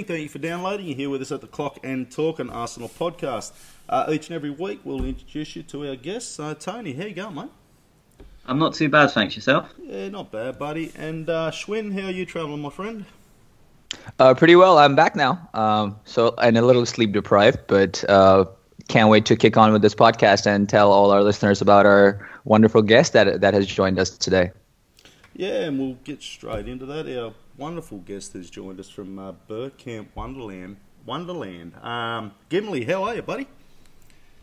Thank you for downloading. You're here with us at the Clock and Talk, an Arsenal podcast. Each and every week, we'll introduce you to our guests. Tony, how you going, mate? I'm not too bad, thanks. Yourself? Yeah, not bad, buddy. And Schwinn, how are you travelling, my friend? Pretty well. I'm back now. And a little sleep deprived, but can't wait to kick on with this podcast and tell all our listeners about our wonderful guest that has joined us today. Yeah, and we'll get straight into that. Our wonderful guest has joined us from Bergamp Wonderland. Gimli, how are you, buddy?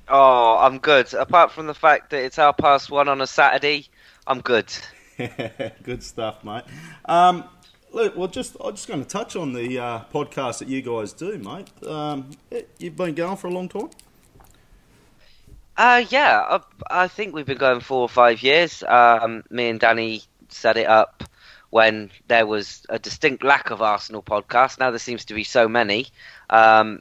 Oh, I'm good. Apart from the fact that it's 1:30 on a Saturday, I'm good. Good stuff, mate. Look, I'm just going to touch on the podcast that you guys do, mate. You've been going for a long time? Yeah, I think we've been going 4 or 5 years. Me and Danny set it up when there was a distinct lack of Arsenal podcasts. Now there seems to be so many. But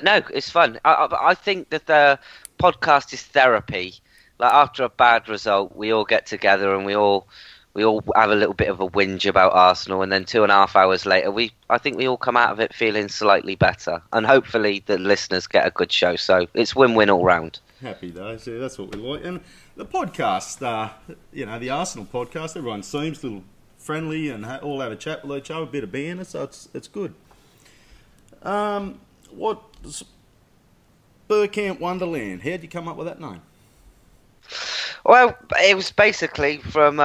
no, it's fun. I think that the podcast is therapy. Like after a bad result, we all get together and we all have a little bit of a whinge about Arsenal, and then 2.5 hours later, I think we all come out of it feeling slightly better, and hopefully the listeners get a good show. So it's win-win all round. Happy days, yeah, that's what we like. And the podcast, the Arsenal podcast, everyone seems a little friendly and all have a chat with each other, a bit of banter, so it's good. What's Bergamp Wonderland? How'd you come up with that name? Well, it was basically from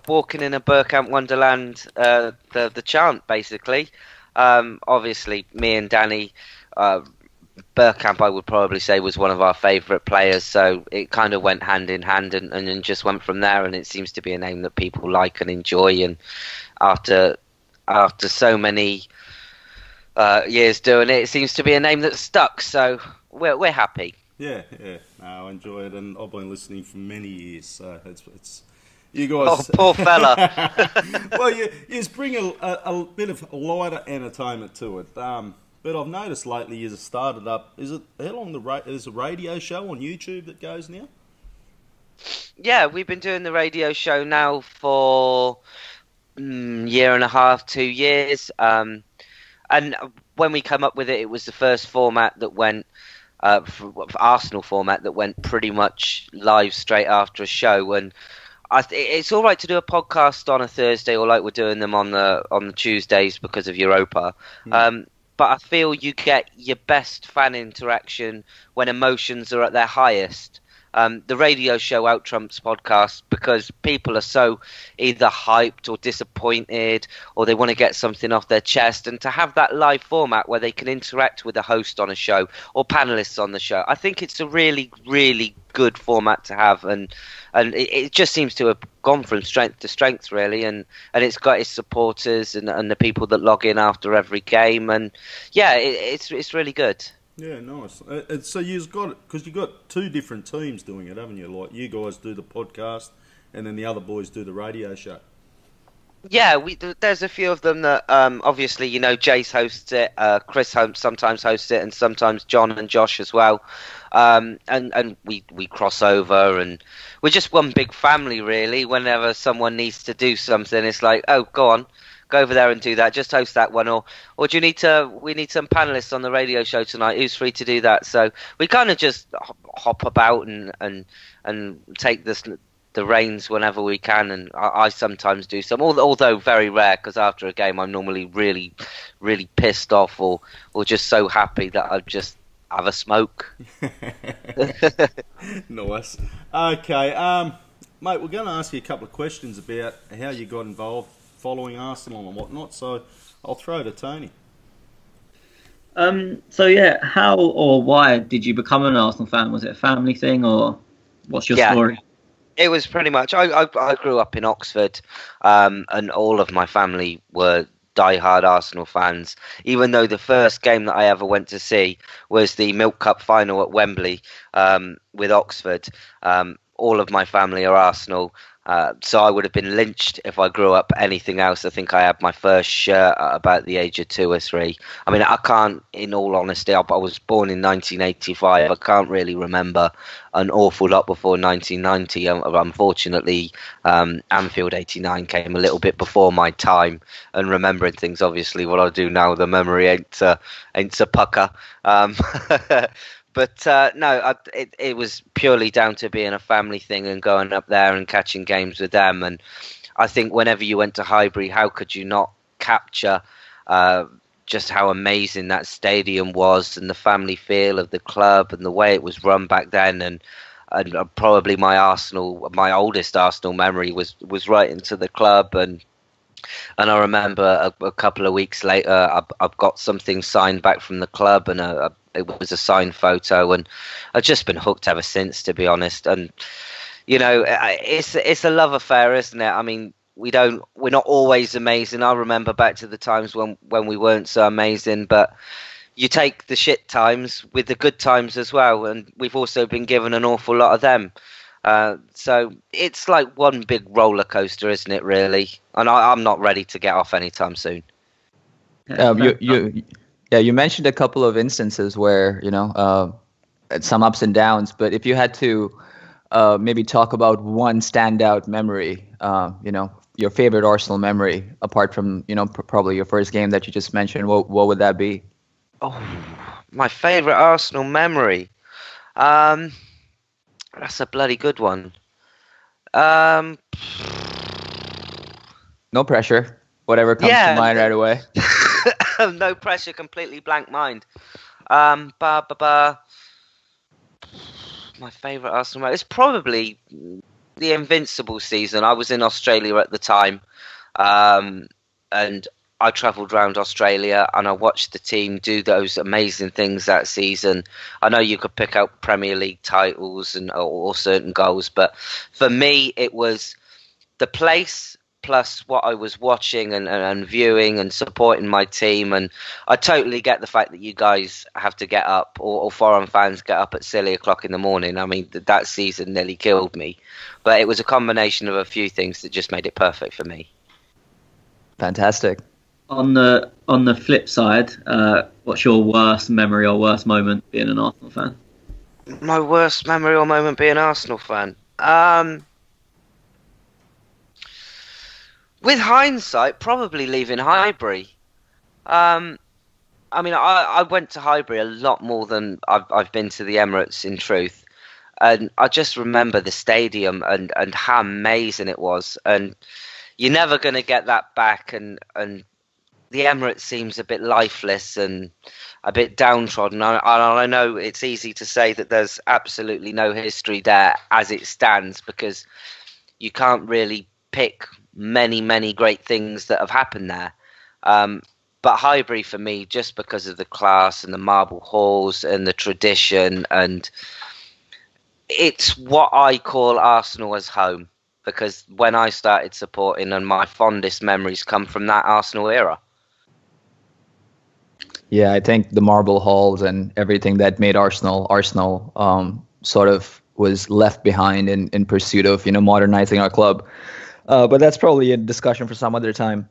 walking in a Bergamp Wonderland, the chant, basically. Obviously, me and Danny, Bergamp, I would probably say, was one of our favourite players, so it kind of went hand in hand and just went from there, and it seems to be a name that people like and enjoy, and after so many years doing it, it seems to be a name that's stuck, so we're happy. Yeah, no, I enjoy it, and I've been listening for many years, so it's you guys. Oh, poor fella. Well, you bring a bit of lighter entertainment to it. But I've noticed lately you've started up. How long there's a radio show on YouTube that goes now? Yeah, we've been doing the radio show now for 1.5, 2 years. And when we come up with it, it was the first format that went, for Arsenal format, that went pretty much live straight after a show. And it's all right to do a podcast on a Thursday, or like we're doing them on the Tuesdays because of Europa. But I feel you get your best fan interaction when emotions are at their highest. The radio show out-trumps podcasts because people are so either hyped or disappointed, or they want to get something off their chest. And to have that live format where they can interact with a host on a show or panellists on the show, I think it's a really, really good format to have. And it just seems to have gone from strength to strength, really. And it's got its supporters and the people that log in after every game. And yeah, it's really good. Yeah, nice. So you've got it, because you've got 2 different teams doing it, haven't you? Like you guys do the podcast, and then the other boys do the radio show. Yeah, there's a few of them that obviously, Jace hosts it, Chris sometimes hosts it, and sometimes John and Josh as well. And we cross over, and we're just one big family, really. Whenever someone needs to do something, it's like, oh, go on. Go over there and do that. Just host that one, or do we need some panelists on the radio show tonight? Who's free to do that? So we kind of just hop about and take the reins whenever we can. And I sometimes do some, although very rare, because after a game I'm normally really, really pissed off or just so happy that I just have a smoke. Nice. Okay, mate, we're going to ask you a couple of questions about how you got involved following Arsenal and whatnot, so I'll throw to Tony. So yeah, how or why did you become an Arsenal fan? Was it a family thing, or what's your story? It was pretty much, I grew up in Oxford, and all of my family were diehard Arsenal fans, even though the first game that I ever went to see was the Milk Cup final at Wembley with Oxford. All of my family are Arsenal. So I would have been lynched if I grew up anything else. I think I had my first shirt at about the age of 2 or 3. I mean, I can't, in all honesty, I was born in 1985. I can't really remember an awful lot before 1990. Unfortunately, Anfield 89 came a little bit before my time, and remembering things, obviously, what I do now, the memory ain't a pucker. But no, it was purely down to being a family thing and going up there and catching games with them. And I think whenever you went to Highbury, how could you not capture just how amazing that stadium was and the family feel of the club and the way it was run back then. And probably my oldest Arsenal memory was right into the club. And I remember a couple of weeks later, I've got something signed back from the club, and it was a signed photo, and I've just been hooked ever since, to be honest. And it's a love affair, isn't it? I mean, we're not always amazing. I remember back to the times when we weren't so amazing, but you take the shit times with the good times as well, and we've also been given an awful lot of them. So it's like one big roller coaster, isn't it, really? And I'm not ready to get off anytime soon. You mentioned a couple of instances where, some ups and downs, but if you had to maybe talk about one standout memory, your favorite Arsenal memory, apart from, probably your first game that you just mentioned, what would that be? Oh, my favorite Arsenal memory. That's a bloody good one. No pressure. Whatever comes to mind right away. No pressure, completely blank mind. My favourite Arsenal memory. It's probably the Invincible season. I was in Australia at the time, and I travelled around Australia and I watched the team do those amazing things that season. I know you could pick out Premier League titles or certain goals, but for me it was the place plus what I was watching and viewing and supporting my team. And I totally get the fact that you guys have to get up, or foreign fans get up at silly o'clock in the morning. I mean, that season nearly killed me. But it was a combination of a few things that just made it perfect for me. Fantastic. On the flip side, what's your worst memory or worst moment being an Arsenal fan? My worst memory or moment being an Arsenal fan? With hindsight, probably leaving Highbury. I mean, I went to Highbury a lot more than I've been to the Emirates, in truth. And I just remember the stadium and how amazing it was. And you're never going to get that back. And the Emirates seems a bit lifeless and a bit downtrodden. I know it's easy to say that there's absolutely no history there as it stands, because you can't really pick many great things that have happened there. But Highbury, for me, just because of the class and the marble halls and the tradition, and it's what I call Arsenal as home, because when I started supporting, and my fondest memories come from that Arsenal era. Yeah, I think the marble halls and everything that made Arsenal sort of was left behind in pursuit of, modernizing our club. But that's probably a discussion for some other time.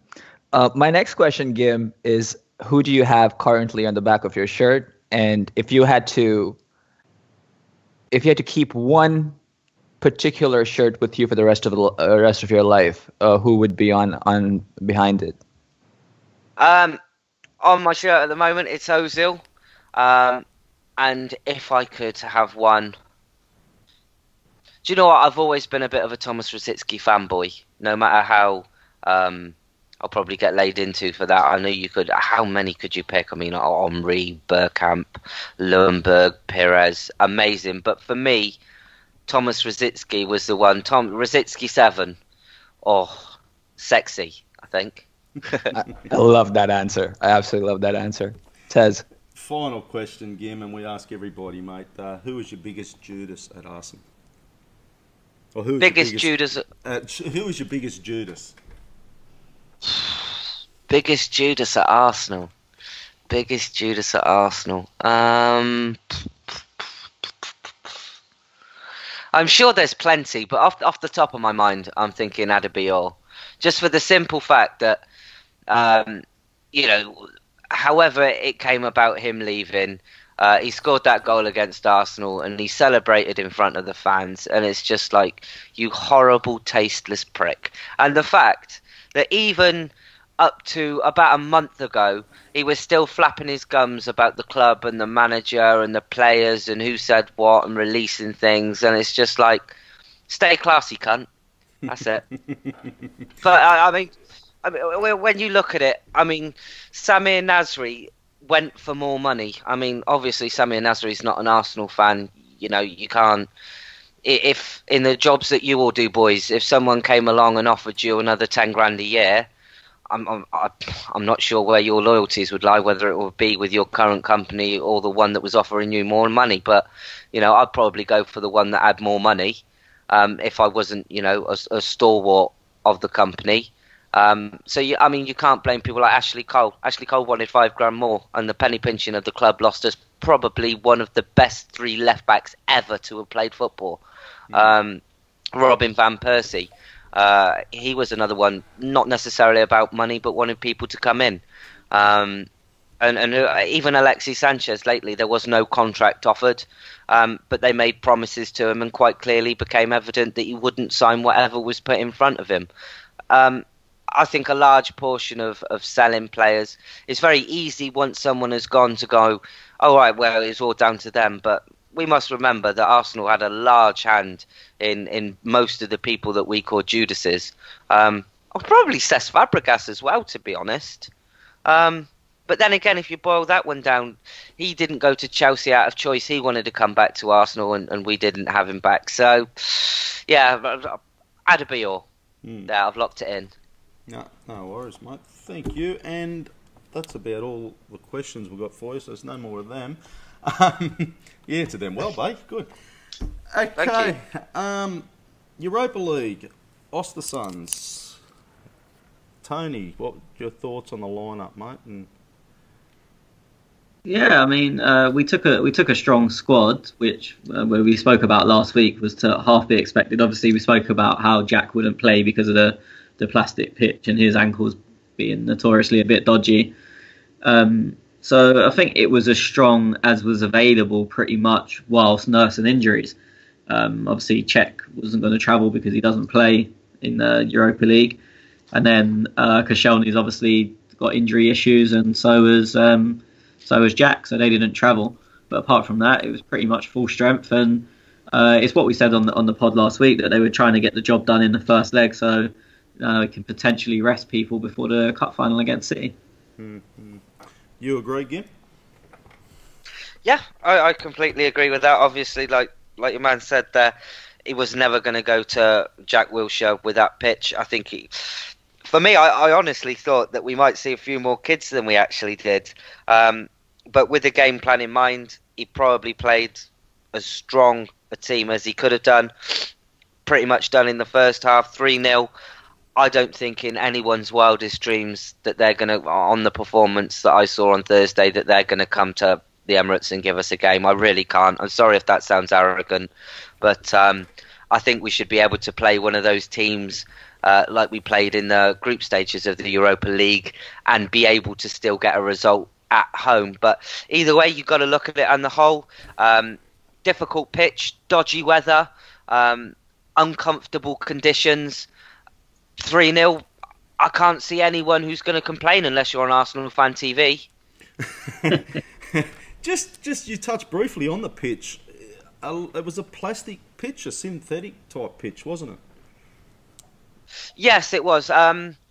My next question, Gim, is who do you have currently on the back of your shirt? And if you had to keep one particular shirt with you for the rest of your life, who would be on behind it? On my shirt at the moment, it's Ozil. And if I could have one... Do you know what? I've always been a bit of a Thomas Rosicky fanboy. No matter how... I'll probably get laid into for that. I know you could... How many could you pick? I mean, Henry, Bergamp, Lundberg, Perez. Amazing. But for me, Thomas Rosicky was the one. Rosicky 7. Oh, sexy, I think. I love that answer. I absolutely love that answer. Tez. Final question, Gim, and we ask everybody, mate. Who was your biggest Judas at Arsenal? Or who was biggest Judas? Who was your biggest Judas? Biggest Judas at Arsenal. Biggest Judas at Arsenal. I'm sure there's plenty, but off the top of my mind, I'm thinking Adebayor, just for the simple fact that, you know, however it came about him leaving, he scored that goal against Arsenal and he celebrated in front of the fans, and it's just like, you horrible, tasteless prick. And the fact that even up to about a month ago, he was still flapping his gums about the club and the manager and the players and who said what and releasing things, and it's just like, stay classy, cunt. That's it. But I mean, when you look at it, I mean, Samir Nasri went for more money. I mean, obviously Samir Nasri's not an Arsenal fan. You know, you can't. If in the jobs that you all do, boys, if someone came along and offered you another 10 grand a year, I'm not sure where your loyalties would lie, whether it would be with your current company or the one that was offering you more money. But, you know, I'd probably go for the one that had more money if I wasn't, you know, a stalwart of the company. So, I mean, you can't blame people like Ashley Cole. Ashley Cole wanted 5 grand more, and the penny pinching of the club lost us probably one of the best 3 left-backs ever to have played football. Robin Van Persie. He was another one, not necessarily about money, but wanted people to come in. And even Alexis Sanchez lately, there was no contract offered, but they made promises to him, and quite clearly became evident that he wouldn't sign whatever was put in front of him. I think a large portion of selling players, it's very easy once someone has gone to go, oh, right, well, it's all down to them, but we must remember that Arsenal had a large hand in most of the people that we call Judases. Probably Cesc Fabregas as well, to be honest. But then again, if you boil that one down, he didn't go to Chelsea out of choice. He wanted to come back to Arsenal, and we didn't have him back. So, yeah, Adebayor. Yeah, I've locked it in. No worries, mate. Thank you. And that's about all the questions we've got for you, so there's no more of them. You answered them well, babe. Good. Okay. Europa League, Ostersund. Tony, what are your thoughts on the lineup, mate? And yeah, I mean, we took a strong squad, which where we spoke about last week was to half be expected. Obviously, we spoke about how Jack wouldn't play because of the plastic pitch and his ankles being notoriously a bit dodgy. So I think it was as strong as was available pretty much whilst nursing injuries. Obviously, Czech wasn't going to travel because he doesn't play in the Europa League. And then Koscielny's obviously got injury issues, and so was Jack, so they didn't travel. But apart from that, it was pretty much full strength. And it's what we said on the pod last week, that they were trying to get the job done in the first leg, so we can potentially rest people before the cup final against City. Mm-hmm. You agree, Gim? Yeah, I completely agree with that. Obviously, like your man said there, he was never going to go to Jack Wilshere with that pitch. I think for me, I honestly thought that we might see a few more kids than we actually did. But with the game plan in mind, he probably played as strong a team as he could have done. Pretty much done in the first half, 3-0. I don't think in anyone's wildest dreams that they're going to, on the performance that I saw on Thursday, that they're going to come to the Emirates and give us a game. I really can't. I'm sorry if that sounds arrogant, but I think we should be able to play one of those teams like we played in the group stages of the Europa League and be able to still get a result at home. But either way, you've got to look at it on the whole. Difficult pitch, dodgy weather, uncomfortable conditions. 3-0, I can't see anyone who's going to complain unless you're on Arsenal Fan TV. Just you touched briefly on the pitch. It was a plastic pitch, a synthetic type pitch, wasn't it? Yes, it was.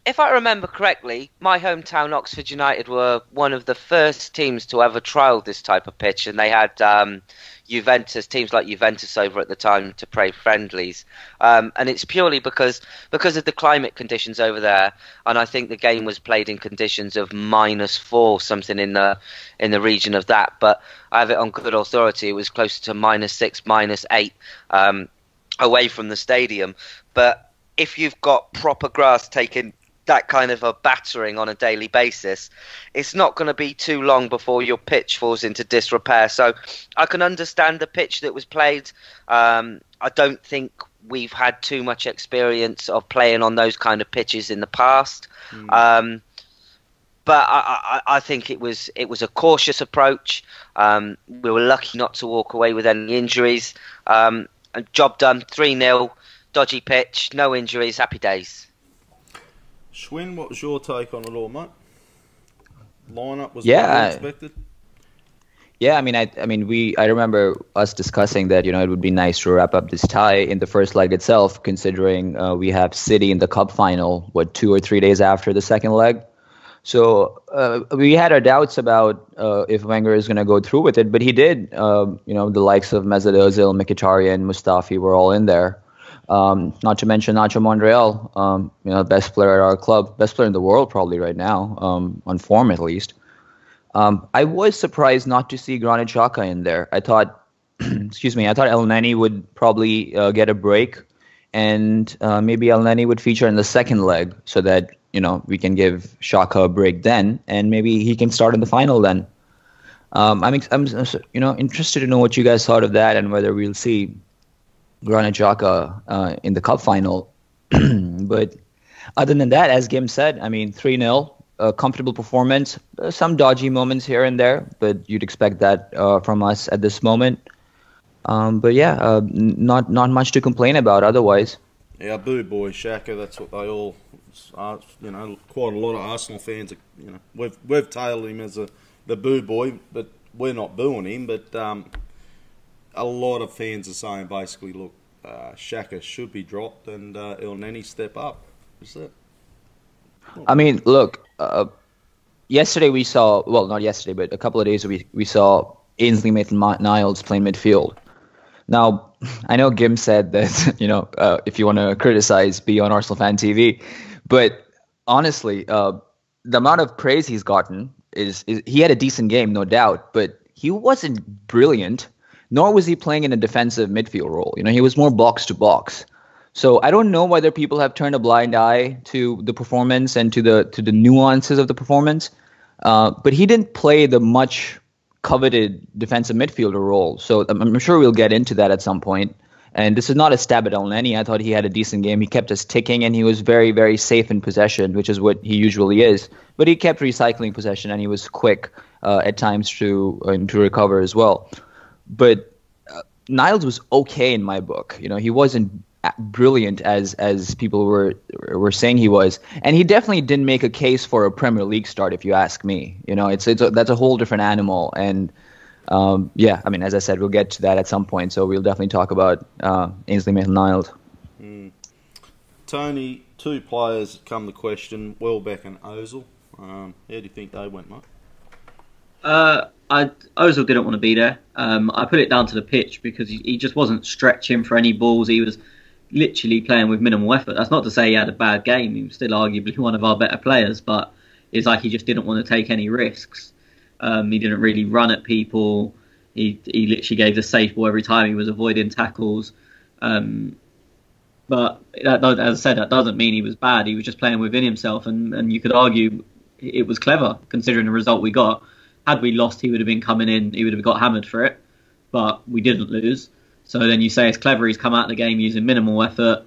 If I remember correctly, my hometown Oxford United were one of the first teams to ever trial this type of pitch, and they had teams like Juventus over at the time to play friendlies, and it's purely because of the climate conditions over there. And I think the game was played in conditions of -4, something in the region of that. But I have it on good authority; it was closer to -6, -8 away from the stadium. But if you've got proper grass taking that kind of a battering on a daily basis, it's not going to be too long before your pitch falls into disrepair. So I can understand the pitch that was played. I don't think we've had too much experience of playing on those kind of pitches in the past. But I think it was a cautious approach. We were lucky not to walk away with any injuries. And job done, 3-0, dodgy pitch, no injuries, happy days. Schwinn, what was your take on it all, mate? Lineup was expected. Yeah, I remember us discussing that, it would be nice to wrap up this tie in the first leg itself, considering we have City in the cup final, 2 or 3 days after the second leg. So we had our doubts about if Wenger is going to go through with it, but he did. The likes of Mesut Ozil, Mkhitaryan, Mustafi were all in there. Not to mention Nacho Monreal, best player at our club, best player in the world probably right now, on form at least. I was surprised not to see Granit Xhaka in there. I thought, I thought El Neni would probably get a break, and maybe El Neni would feature in the second leg so that we can give Xhaka a break then, and maybe he can start in the final then. I'm interested to know what you guys thought of that and whether we'll see Granit Xhaka in the cup final. But other than that, as Gim said, 3-0, a comfortable performance, some dodgy moments here and there, but you'd expect that from us at this moment. But yeah, not much to complain about otherwise. Yeah, boo boy Xhaka, that's what they all are. Quite a lot of Arsenal fans, we've tailed him as the boo boy, but we're not booing him. But a lot of fans are saying basically, look, Xhaka should be dropped and El Neni step up. Is that? Look, yesterday we saw, well, not yesterday, but a couple of days we saw Ainsley Maitland-Niles playing midfield. Now, I know Gim said that, if you want to criticize, be on Arsenal Fan TV. But honestly, the amount of praise he's gotten is he had a decent game, no doubt, but he wasn't brilliant, nor was he playing in a defensive midfield role. He was more box to box. So I don't know whether people have turned a blind eye to the performance and to the nuances of the performance, but he didn't play the much coveted defensive midfielder role. So I'm sure we'll get into that at some point. And this is not a stab at El Neni. I thought he had a decent game. He kept us ticking, and he was very, very safe in possession, which is what he usually is. But he kept recycling possession, and he was quick at times to recover as well. But Niles was okay in my book. He wasn't brilliant as people were saying he was, and he definitely didn't make a case for a Premier League start, if you ask me. That's a whole different animal, and as I said, we'll get to that at some point, so we'll definitely talk about Ainsley Maitland-Niles. Tony, 2 players come to question, Welbeck and Ozil. How do you think they went, mate? Ozil didn't want to be there. I put it down to the pitch because he just wasn't stretching for any balls. He was literally playing with minimal effort. That's not to say he had a bad game. He was still arguably one of our better players, but it's like he just didn't want to take any risks. He didn't really run at people. He literally gave the safe ball every time. He was avoiding tackles. But as I said, that doesn't mean he was bad. He was just playing within himself, and you could argue it was clever considering the result we got. Had we lost, he would have been coming in. He would have got hammered for it, but we didn't lose. So then you say it's clever. He's come out of the game using minimal effort,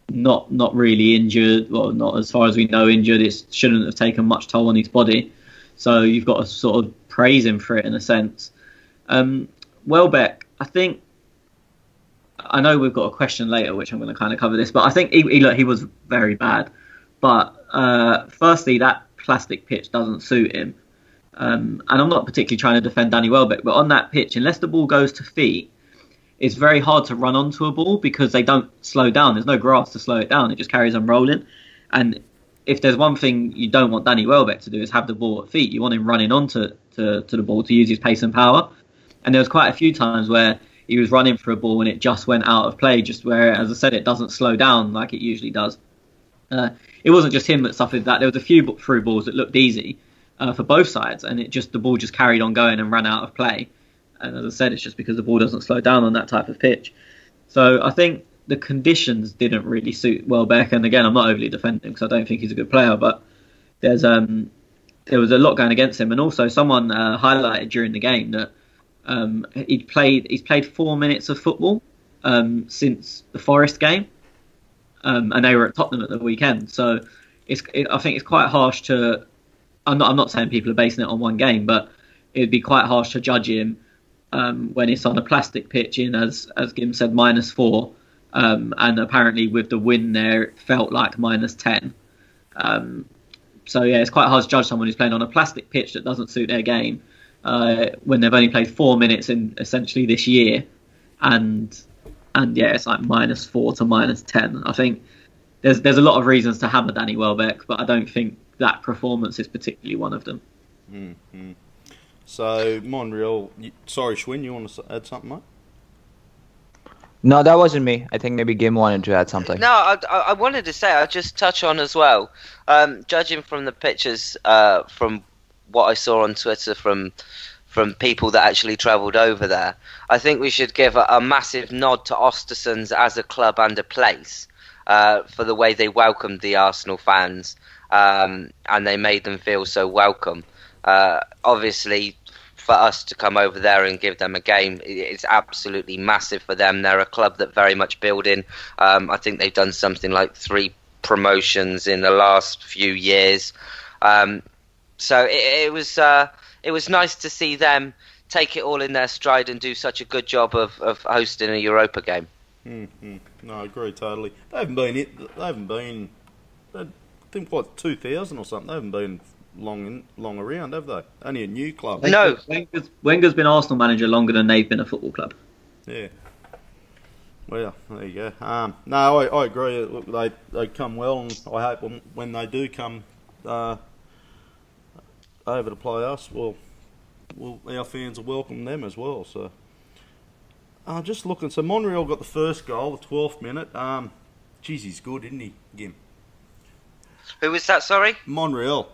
not really injured. Well, not as far as we know injured. It shouldn't have taken much toll on his body. So you've got to sort of praise him for it in a sense. Welbeck, I know we've got a question later, which I'm going to kind of cover this, but I think he was very bad. But firstly, that plastic pitch doesn't suit him. And I'm not particularly trying to defend Danny Welbeck, but on that pitch, unless the ball goes to feet, it's very hard to run onto a ball because they don't slow down. There's no grass to slow it down. It just carries on rolling. And if there's one thing you don't want Danny Welbeck to do is have the ball at feet. You want him running onto to the ball to use his pace and power. And there was quite a few times where he was running for a ball and it just went out of play, just where, as I said, it doesn't slow down like it usually does. It wasn't just him that suffered that. There was a few through balls that looked easy for both sides, and the ball just carried on going and ran out of play. And as I said, it's just because the ball doesn't slow down on that type of pitch. So I think the conditions didn't really suit Welbeck. And again, I'm not overly defending him because I don't think he's a good player, but there was a lot going against him. And also, someone highlighted during the game that he's played 4 minutes of football since the Forest game, and they were at Tottenham at the weekend. So I think it's quite harsh to. I'm not saying people are basing it on one game, but it'd be quite harsh to judge him when it's on a plastic pitch in, as Gim said, -4, and apparently with the win there, it felt like -10. So yeah, it's quite hard to judge someone who's playing on a plastic pitch that doesn't suit their game when they've only played 4 minutes in essentially this year, and yeah, it's like -4 to -10. I think there's a lot of reasons to hammer Danny Welbeck, but I don't think that performance is particularly one of them. Mm-hmm. So Monreal, sorry Schwinn, you want to add something, mate? No, that wasn't me. I think maybe Gim wanted to add something. No, I wanted to say, I'll just touch on as well. Judging from the pictures, from what I saw on Twitter from people that actually travelled over there, I think we should give a massive nod to Ostersund as a club and a place for the way they welcomed the Arsenal fans, and they made them feel so welcome. Obviously, for us to come over there and give them a game, it's absolutely massive for them. They're a club that very much building. I think they've done something like 3 promotions in the last few years. So it was nice to see them take it all in their stride and do such a good job of hosting a Europa game. Mm-hmm. No, I agree totally. They haven't been. I think what 2000 or something. They haven't been long around, have they? Only a new club. No, Wenger's been Arsenal manager longer than they've been a football club. Yeah. Well, there you go. No, I agree. Look, they come well, and I hope when they do come over to play us, our fans will welcome them as well. So, just looking. So Monreal got the first goal, the 12th minute. Geez, he's good, isn't he, Gim? Who was that? Sorry, Monreal.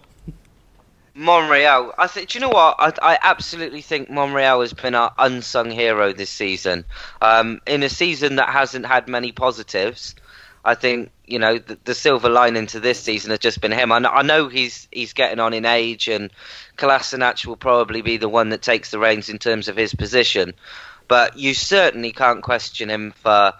Monreal. Do you know what? I absolutely think Monreal has been our unsung hero this season. In a season that hasn't had many positives, I think the silver lining to this season has just been him. I know he's getting on in age, and Kolasinac will probably be the one that takes the reins in terms of his position. But you certainly can't question him for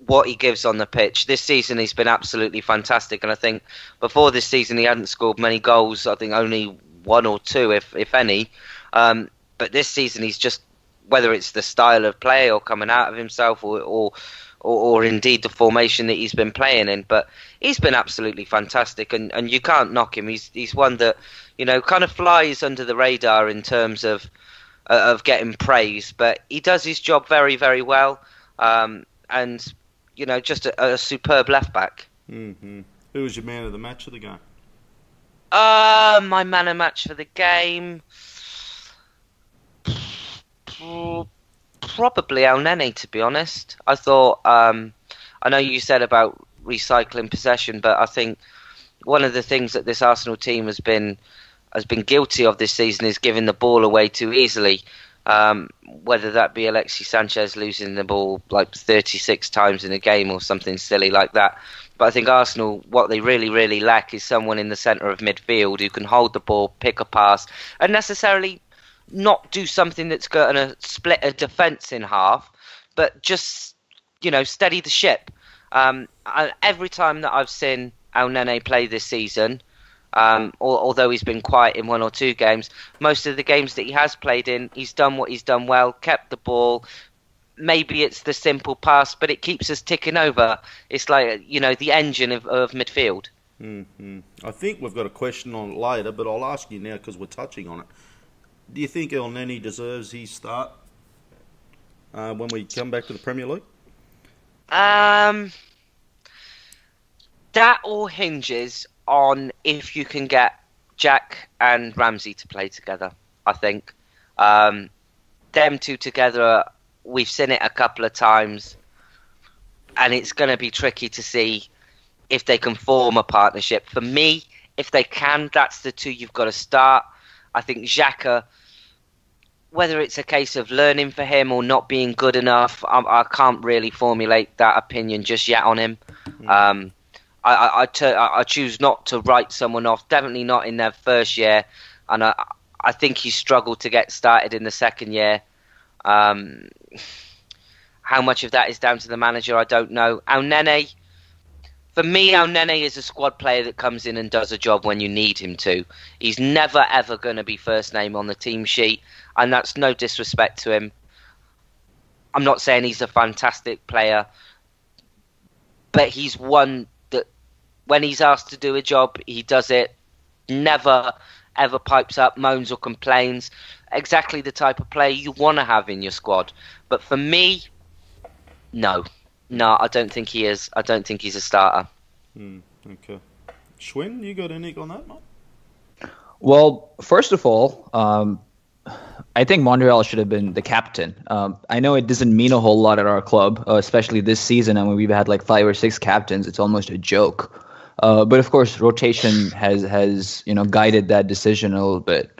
what he gives on the pitch. This season he's been absolutely fantastic, and I think before this season he hadn't scored many goals. I think only 1 or 2, if any. But this season he's just, whether it's the style of play or coming out of himself or indeed the formation that he's been playing in, but he's been absolutely fantastic, and you can't knock him. He's one that kind of flies under the radar in terms of getting praise, but he does his job very, very well, and just a superb left back. Mm-hmm. Who was your man of the match of the game? My man of match for the game, probably El Nene, to be honest. I thought, I know you said about recycling possession, but I think one of the things that this Arsenal team has been guilty of this season is giving the ball away too easily. Whether that be Alexis Sanchez losing the ball like 36 times in a game or something silly like that. But I think Arsenal, what they really, really lack is someone in the centre of midfield who can hold the ball, pick a pass, and necessarily not do something that's going to split a defence in half, but just, steady the ship. Every time that I've seen El Nene play this season, although he's been quiet in 1 or 2 games, most of the games that he has played in, he's done what he's done well, kept the ball. Maybe it's the simple pass, but it keeps us ticking over. It's like, the engine of midfield. Mm-hmm. I think we've got a question on it later, but I'll ask you now because we're touching on it. Do you think El Nene deserves his start when we come back to the Premier League? That all hinges on if you can get Jack and Ramsey to play together, I think. Them two together, we've seen it a couple of times, and it's going to be tricky to see if they can form a partnership. For me, if they can, that's the two you've got to start. I think Xhaka, whether it's a case of learning for him or not being good enough, I can't really formulate that opinion just yet on him. I choose not to write someone off, definitely not in their first year, and I think he struggled to get started in the second year. How much of that is down to the manager, I don't know. Elneny, for me, Elneny is a squad player that comes in and does a job when you need him to. He's never, ever going to be first name on the team sheet, and that's no disrespect to him. I'm not saying he's a fantastic player, but he's one that when he's asked to do a job, he does it. Never, ever pipes up, moans or complains. Exactly the type of player you want to have in your squad. But for me, no, I don't think he is. I don't think he's a starter. Okay. Schwinn, you got any on that, mate? Well, first of all, I think Montreal should have been the captain. I know it doesn't mean a whole lot at our club, especially this season. I mean, we've had like 5 or 6 captains. It's almost a joke. But of course, rotation has guided that decision a little bit.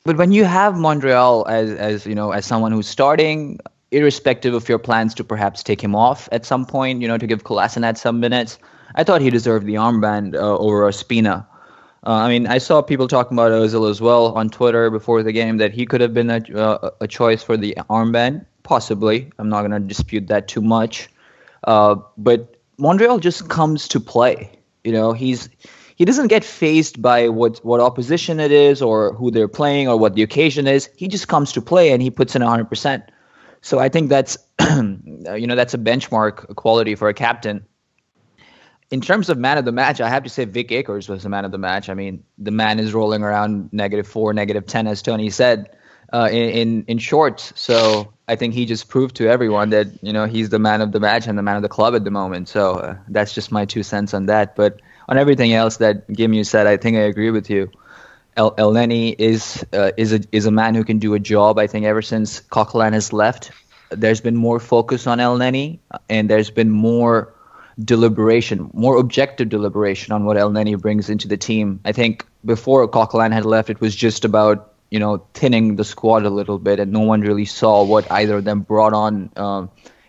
But when you have Montreal as someone who's starting, irrespective of your plans to perhaps take him off at some point, to give Kolasinac some minutes, I thought he deserved the armband over Ospina. I mean, I saw people talking about Ozil as well on Twitter before the game that he could have been a choice for the armband, possibly. I'm not going to dispute that too much. But Montreal just comes to play. He doesn't get phased by what opposition it is or who they're playing or what the occasion is. He just comes to play and he puts in 100%. So I think that's that's a benchmark quality for a captain. In terms of man of the match, I have to say Vic Akers was the man of the match. I mean, the man is rolling around -4, -10, as Tony said, in shorts. So I think he just proved to everyone that, he's the man of the match and the man of the club at the moment. So that's just my 2 cents on that. But on everything else that Gimu said, I think I agree with you. Elneny is a man who can do a job. I think ever since Coquelin has left, there's been more focus on Elneny, and there's been more objective deliberation on what Elneny brings into the team. I think before Coquelin had left, it was just about, thinning the squad a little bit, and no one really saw what either of them brought on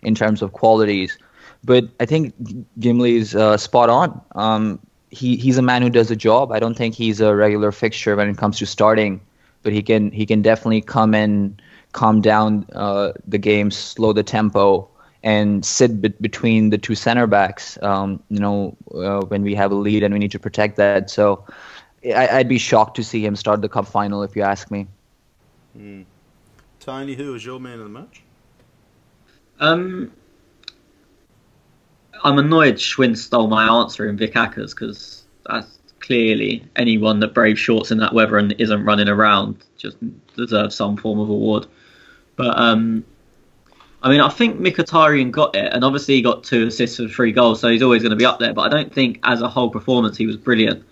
in terms of qualities. But I think Gimli's spot on. He's a man who does a job. I don't think he's a regular fixture when it comes to starting, but he can definitely come in, calm down the game, slow the tempo, and sit between the 2 center backs, when we have a lead and we need to protect that. So I'd be shocked to see him start the cup final, if you ask me. Tony, who was your man of the match? I'm annoyed Schwinn stole my answer in Vic Akers, because that's clearly anyone that braves shorts in that weather and isn't running around just deserves some form of award. But I think Mkhitaryan got it, and obviously he got 2 assists and 3 goals, so he's always going to be up there. But I don't think as a whole performance he was brilliant.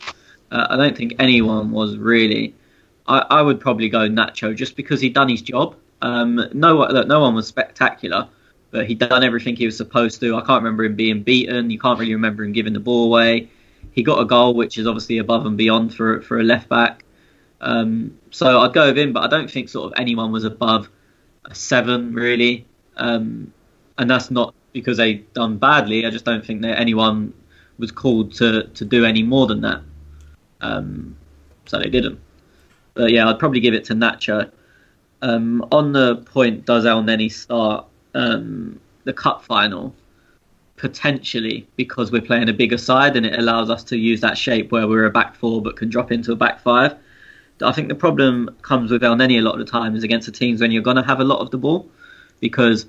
I don't think anyone was really. I would probably go Nacho just because he'd done his job. No one was spectacular, but he'd done everything he was supposed to. I can't remember him being beaten. You can't really remember him giving the ball away. He got a goal, which is obviously above and beyond for a left back. So I'd go with him, but I don't think sort of anyone was above a 7 really. And that's not because they done badly. I just don't think that anyone was called to do any more than that. So they didn't. But yeah, I'd probably give it to Nacho. On the point, does Elneny start the cup final? Potentially, because we're playing a bigger side and it allows us to use that shape where we're a back 4 but can drop into a back 5. I think the problem comes with Elneny a lot of the time is against the teams when you're going to have a lot of the ball, because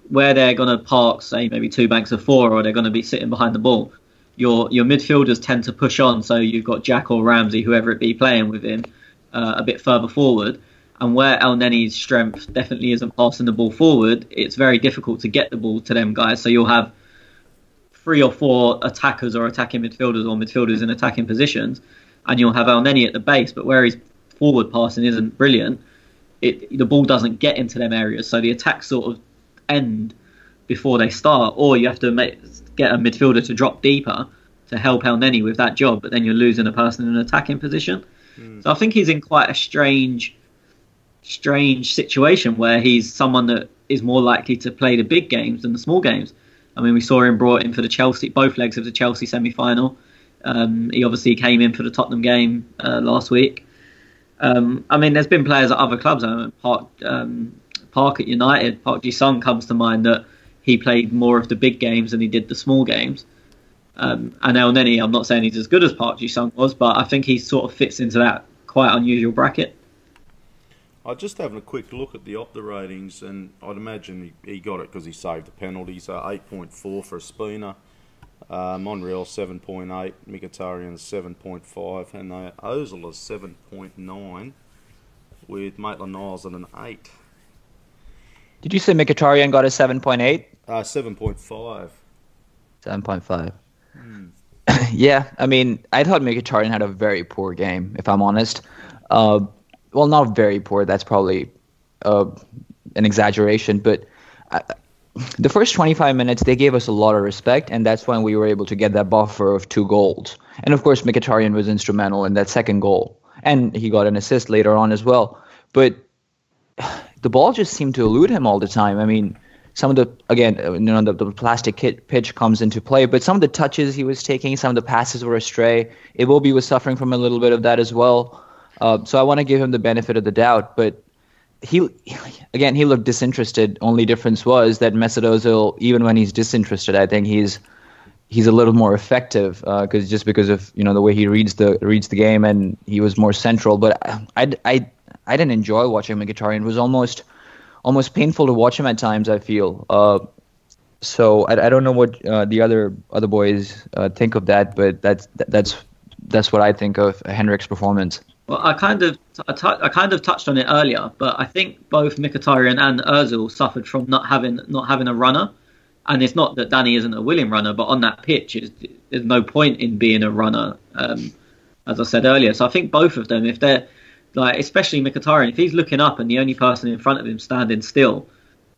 where they're going to park, say, maybe 2 banks of 4, or they're going to be sitting behind the ball, your midfielders tend to push on, so you've got Jack or Ramsey, whoever it be, playing with him a bit further forward. And where Elneny's strength definitely isn't passing the ball forward, it's very difficult to get the ball to them guys. So you'll have 3 or 4 attackers or attacking midfielders or midfielders in attacking positions, and you'll have Elneny at the base. But where his forward passing isn't brilliant, the ball doesn't get into them areas. So the attacks sort of end before they start, or you have to get a midfielder to drop deeper to help Elneny with that job, but then you're losing a person in an attacking position. So I think he's in quite a strange situation where he's someone that is more likely to play the big games than the small games. I mean, we saw him brought in for the Chelsea, both legs of the Chelsea semi-final. He obviously came in for the Tottenham game last week. I mean, there's been players at other clubs. Park at United, Park Ji-sung comes to mind, that he played more of the big games than he did the small games. And El Neni, I'm not saying he's as good as Park Ji-sung was, but I think he sort of fits into that quite unusual bracket. I'm just having a quick look at the Opta ratings, and I'd imagine he got it because he saved the penalty. So 8.4 for a Spooner, Monreal 7.8, Mkhitaryan 7.5, and Ozil is 7.9, with Maitland-Niles at an 8. Did you say Mkhitaryan got a 7.8? 7.5. 7.5. Yeah, I mean, I thought Mkhitaryan had a very poor game, if I'm honest. Well, not very poor. That's probably an exaggeration. But the first 25 minutes, they gave us a lot of respect, and that's when we were able to get that buffer of 2 goals. And, of course, Mkhitaryan was instrumental in that second goal. And he got an assist later on as well. But the ball just seemed to elude him all the time. I mean, some of the, again, the plastic pitch comes into play, but some of the touches he was taking, some of the passes were astray. Iwobi was suffering from a little bit of that as well. So I want to give him the benefit of the doubt, but he looked disinterested. Only difference was that Mesut Ozil, even when he's disinterested, I think he's a little more effective because of the way he reads the game, and he was more central. But I didn't enjoy watching Mkhitaryan. It was almost painful to watch him at times, I feel. So I don't know what the other boys think of that, but that's what I think of Henrik's performance. Well, I kind of touched on it earlier, but I think both Mkhitaryan and Ozil suffered from not having a runner. And it's not that Danny isn't a willing runner, but on that pitch, there's no point in being a runner, as I said earlier. So I think both of them, if they're like, especially Mkhitaryan, if he's looking up and the only person in front of him standing still,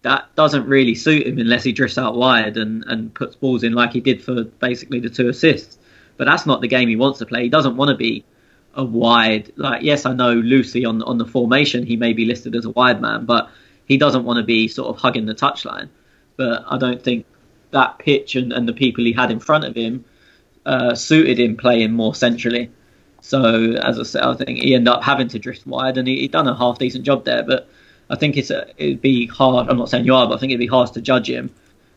that doesn't really suit him unless he drifts out wide and puts balls in like he did for basically the 2 assists. But that's not the game he wants to play. He doesn't want to be a wide, like, yes, I know loosely on the formation he may be listed as a wide man, but he doesn't want to be sort of hugging the touchline. But I don't think that pitch and the people he had in front of him suited him playing more centrally. So, as I said, I think he ended up having to drift wide, and he done a half-decent job there. But I think it'd be hard, I'm not saying you are, but I think it'd be hard to judge him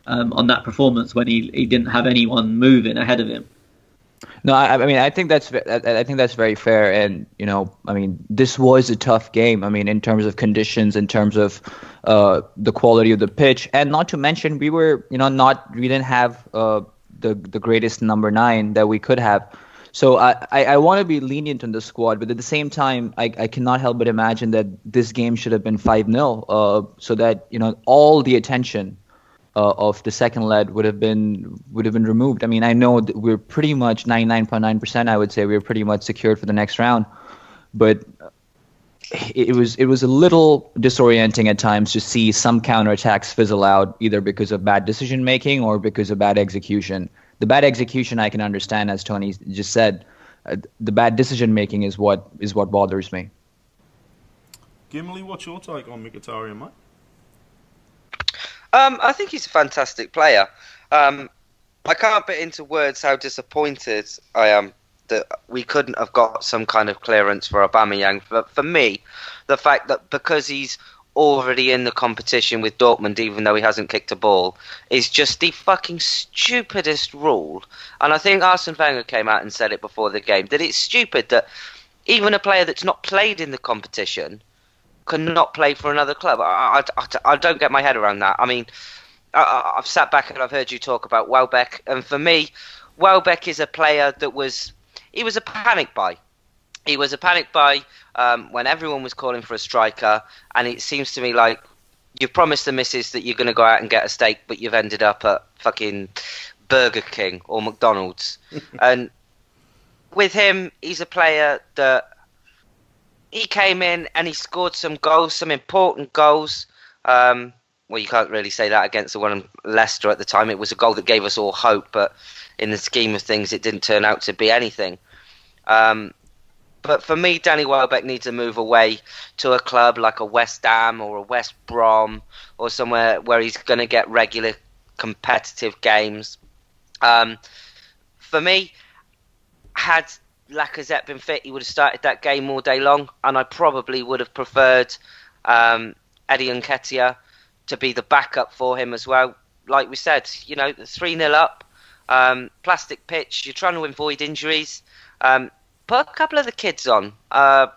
on that performance when he didn't have anyone moving ahead of him. No, I mean, I think that's very fair, and I mean, this was a tough game. I mean, in terms of conditions, in terms of the quality of the pitch, and not to mention we didn't have the greatest number 9 that we could have. So I want to be lenient on the squad, but at the same time, I cannot help but imagine that this game should have been 5-0, so that all the attention of the second leg would have been removed. I mean, I know that we're pretty much 99.9%. I would say we're pretty much secured for the next round, but it was a little disorienting at times to see some counterattacks fizzle out, either because of bad decision making or because of bad execution. The bad execution I can understand, as Tony just said. The bad decision making is what bothers me. Gimli, what's your take on Mkhitaryan, mate? I think he's a fantastic player. I can't put into words how disappointed I am that we couldn't have got some kind of clearance for Aubameyang. But for me, the fact that because he's already in the competition with Dortmund, even though he hasn't kicked a ball, is just the fucking stupidest rule. And I think Arsene Wenger came out and said it before the game, that it's stupid that even a player that's not played in the competition cannot play for another club. I don't get my head around that. I mean, I've sat back and I've heard you talk about Welbeck, and for me, Welbeck is a player that was a panic buy. He was a panic buy when everyone was calling for a striker, and it seems to me like you've promised the missus that you're going to go out and get a steak, but you've ended up at fucking Burger King or McDonald's. And with him, he's a player that he came in and he scored some goals, some important goals. Well, you can't really say that against the one in Leicester at the time. It was a goal that gave us all hope, but in the scheme of things, it didn't turn out to be anything. But But for me, Danny Welbeck needs to move away to a club like a West Ham or a West Brom or somewhere where he's going to get regular competitive games. For me, had Lacazette been fit, he would have started that game all day long, and I probably would have preferred Eddie Nketiah to be the backup for him as well. Like we said, 3-0 up, plastic pitch, you're trying to avoid injuries. Put a couple of the kids on. I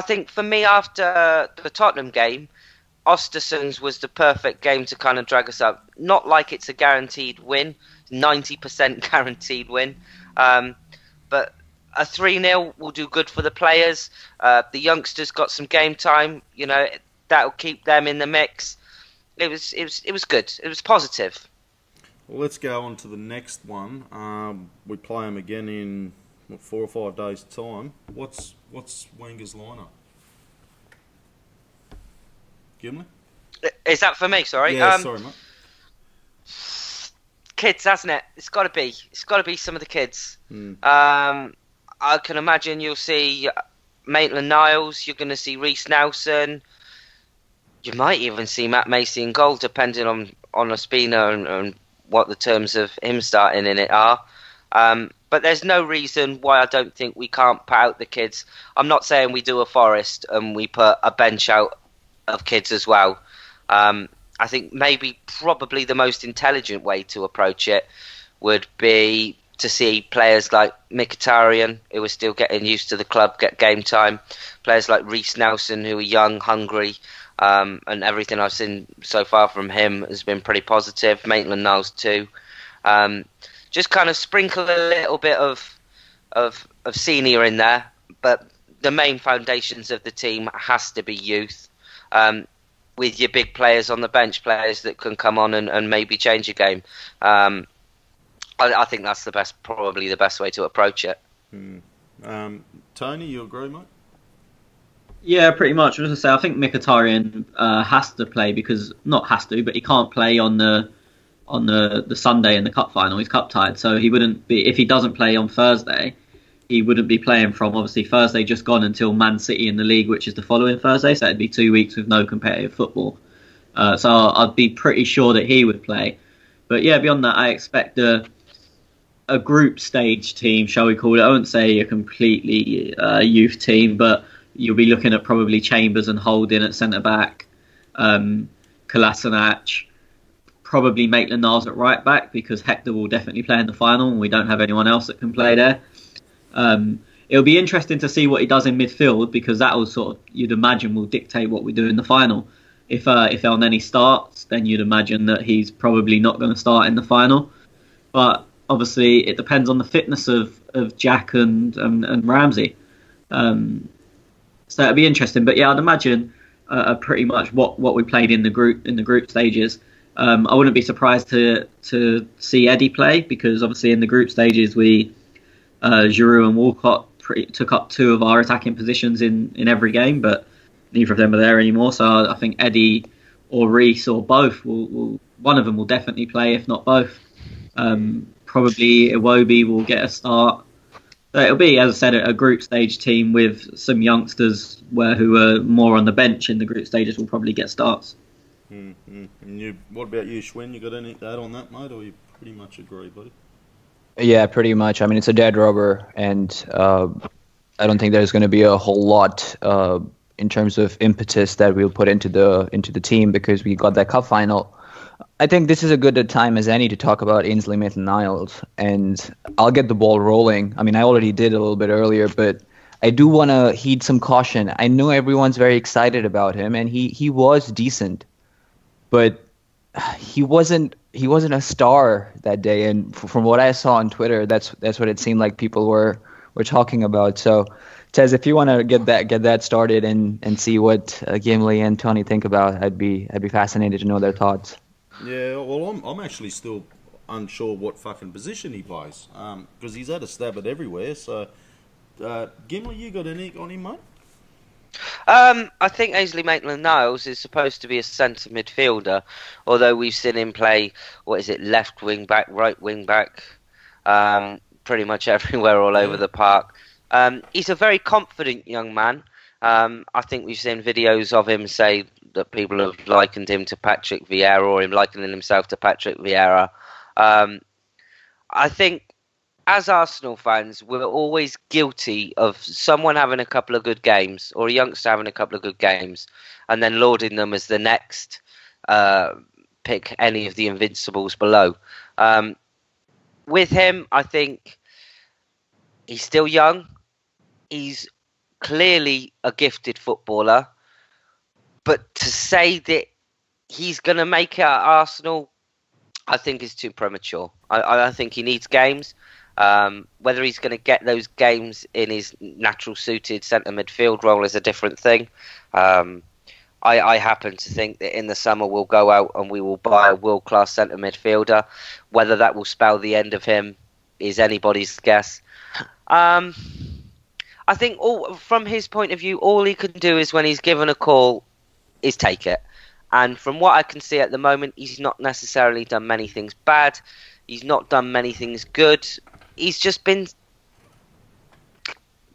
think for me, after the Tottenham game, Ostersund was the perfect game to kind of drag us up. Not like it's a guaranteed win, 90% guaranteed win, but a 3-0 will do good for the players. The youngsters got some game time. That'll keep them in the mix. It was good. It was positive. Well, let's go on to the next one. We play them again in 4 or 5 days' time. What's Wenger's lineup? Gimli? Is that for me? Sorry. Yeah, sorry, mate. Kids, hasn't it? It's got to be. It's got to be some of the kids. I can imagine you'll see Maitland-Niles. You're going to see Reece Nelson. You might even see Matt Macy in goal, depending on Ospina and what the terms of him starting in it are. But there's no reason why I don't think we can't put out the kids. I'm not saying we do a Forest and we put a bench out of kids as well. I think probably the most intelligent way to approach it would be to see players like Mkhitaryan, who are still getting used to the club, get game time. Players like Reece Nelson, who are young, hungry, and everything I've seen so far from him has been pretty positive. Maitland-Niles too. Just kind of sprinkle a little bit of senior in there, but the main foundations of the team has to be youth. With your big players on the bench, players that can come on and maybe change a game. I think that's probably the best way to approach it. Tony, you agree, mate? Yeah, pretty much. I was going to say, I think Mkhitaryan has to play but he can't play on the Sunday in the cup final. He's cup tied, so he wouldn't be, if he doesn't play on Thursday, he wouldn't be playing from obviously Thursday just gone until Man City in the league, which is the following Thursday. So it'd be 2 weeks with no competitive football. So I'd be pretty sure that he would play. But yeah, beyond that, I expect a group stage team, shall we call it. I wouldn't say a completely youth team, but you'll be looking at probably Chambers and Holding at centre back, Kolasinac, probably Maitland-Niles at right back because Hector will definitely play in the final and we don't have anyone else that can play there. It'll be interesting to see what he does in midfield because that will you'd imagine will dictate what we do in the final. If Elneny starts, then you'd imagine that he's probably not going to start in the final. But obviously it depends on the fitness of Jack and Ramsey. So it'll be interesting. But yeah, I'd imagine pretty much what we played in the group stages. I wouldn't be surprised to see Eddie play because obviously in the group stages we Giroud and Walcott took up 2 of our attacking positions in every game, but neither of them are there anymore. So I think Eddie or Reece or both one of them will definitely play, if not both. Probably Iwobi will get a start. So it'll be, as I said, a group stage team with some youngsters who are more on the bench in the group stages will probably get starts. And what about you, Schwinn? You got any to add on that, mate, or you pretty much agree, buddy? Yeah, pretty much. I mean, it's a dead rubber, and I don't think there's going to be a whole lot in terms of impetus that we'll put into the team because we got that cup final. I think this is a good time as any to talk about Ainsley Maitland-Niles, and I'll get the ball rolling. I mean, I already did a little bit earlier, but I do want to heed some caution. I know everyone's very excited about him, and he was decent, but he wasn't a star that day. And from what I saw on Twitter, that's what it seemed like people were talking about. So, Tez, if you want to get that started and see what Gimli and Tony think about, I'd be fascinated to know their thoughts. Yeah, well, I'm actually still unsure what fucking position he plays because he's had a stab at everywhere. So, Gimli, you got any on him, mate? I think Ainsley Maitland-Niles is supposed to be a centre midfielder, although we've seen him play, left wing back, right wing back, pretty much everywhere all over the park. He's a very confident young man. I think we've seen videos of him say that people have likened him to Patrick Vieira, or him likening himself to Patrick Vieira. I think as Arsenal fans, we're always guilty of someone having a couple of good games, or a youngster having a couple of good games, and then lauding them as the next pick any of the invincibles below. With him, I think he's still young. He's clearly a gifted footballer. But to say that he's going to make it at Arsenal, I think is too premature. I think he needs games. Whether he's going to get those games in his natural suited centre midfield role is a different thing. I happen to think that in the summer we'll go out and we will buy a world-class centre midfielder. Whether that will spell the end of him is anybody's guess. I think from his point of view, all he can do is when he's given a call is take it. And from what I can see at the moment, he's not necessarily done many things bad. He's not done many things good. He's just been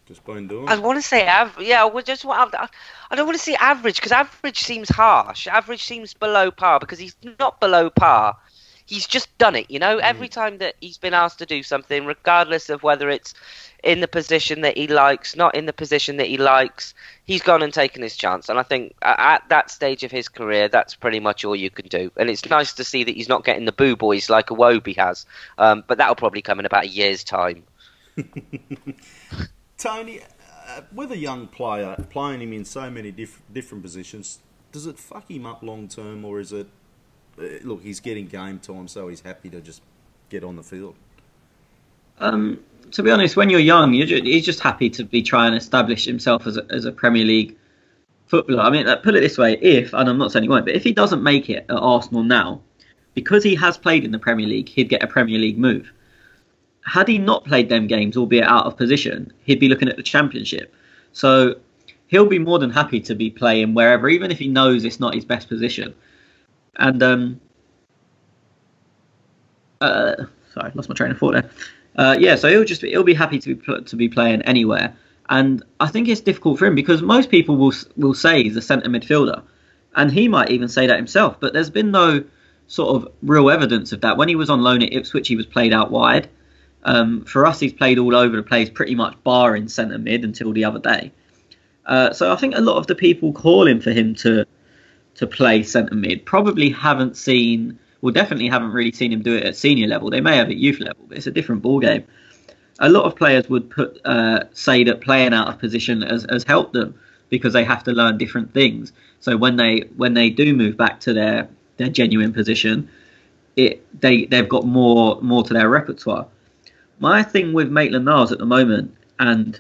doing. I want to say average. Yeah, I don't want to say average, because average seems harsh. Average seems below par, because he's not below par. He's just done it, Every time that he's been asked to do something, regardless of whether it's in the position that he likes, not in the position that he likes, he's gone and taken his chance. And I think at that stage of his career, that's pretty much all you can do. And it's nice to see that he's not getting the boo boys like Iwobi has. But that'll probably come in about a year's time. Tony, with a young player, playing him in so many different positions, does it fuck him up long term, or is it, look, he's getting game time, so he's happy to just get on the field? To be honest, when you're young, he's just happy to be trying to establish himself as a Premier League footballer. I mean, put it this way, and I'm not saying he won't, but if he doesn't make it at Arsenal now, because he has played in the Premier League, he'd get a Premier League move. Had he not played them games, albeit out of position, he'd be looking at the Championship. So he'll be more than happy to be playing wherever, even if he knows it's not his best position. And sorry, lost my train of thought there. So he'll be happy to be playing anywhere. And I think it's difficult for him because most people will say he's a centre midfielder, and he might even say that himself. But there's been no sort of real evidence of that. When he was on loan at Ipswich, he was played out wide. For us, he's played all over the place, pretty much barring centre mid until the other day. So I think a lot of the people calling for him to play centre mid probably definitely haven't really seen him do it at senior level. They may have at youth level, but it's a different ball game. A lot of players would say that playing out of position has helped them because they have to learn different things. So when they do move back to their genuine position, they've got more to their repertoire. My thing with Maitland-Niles at the moment, and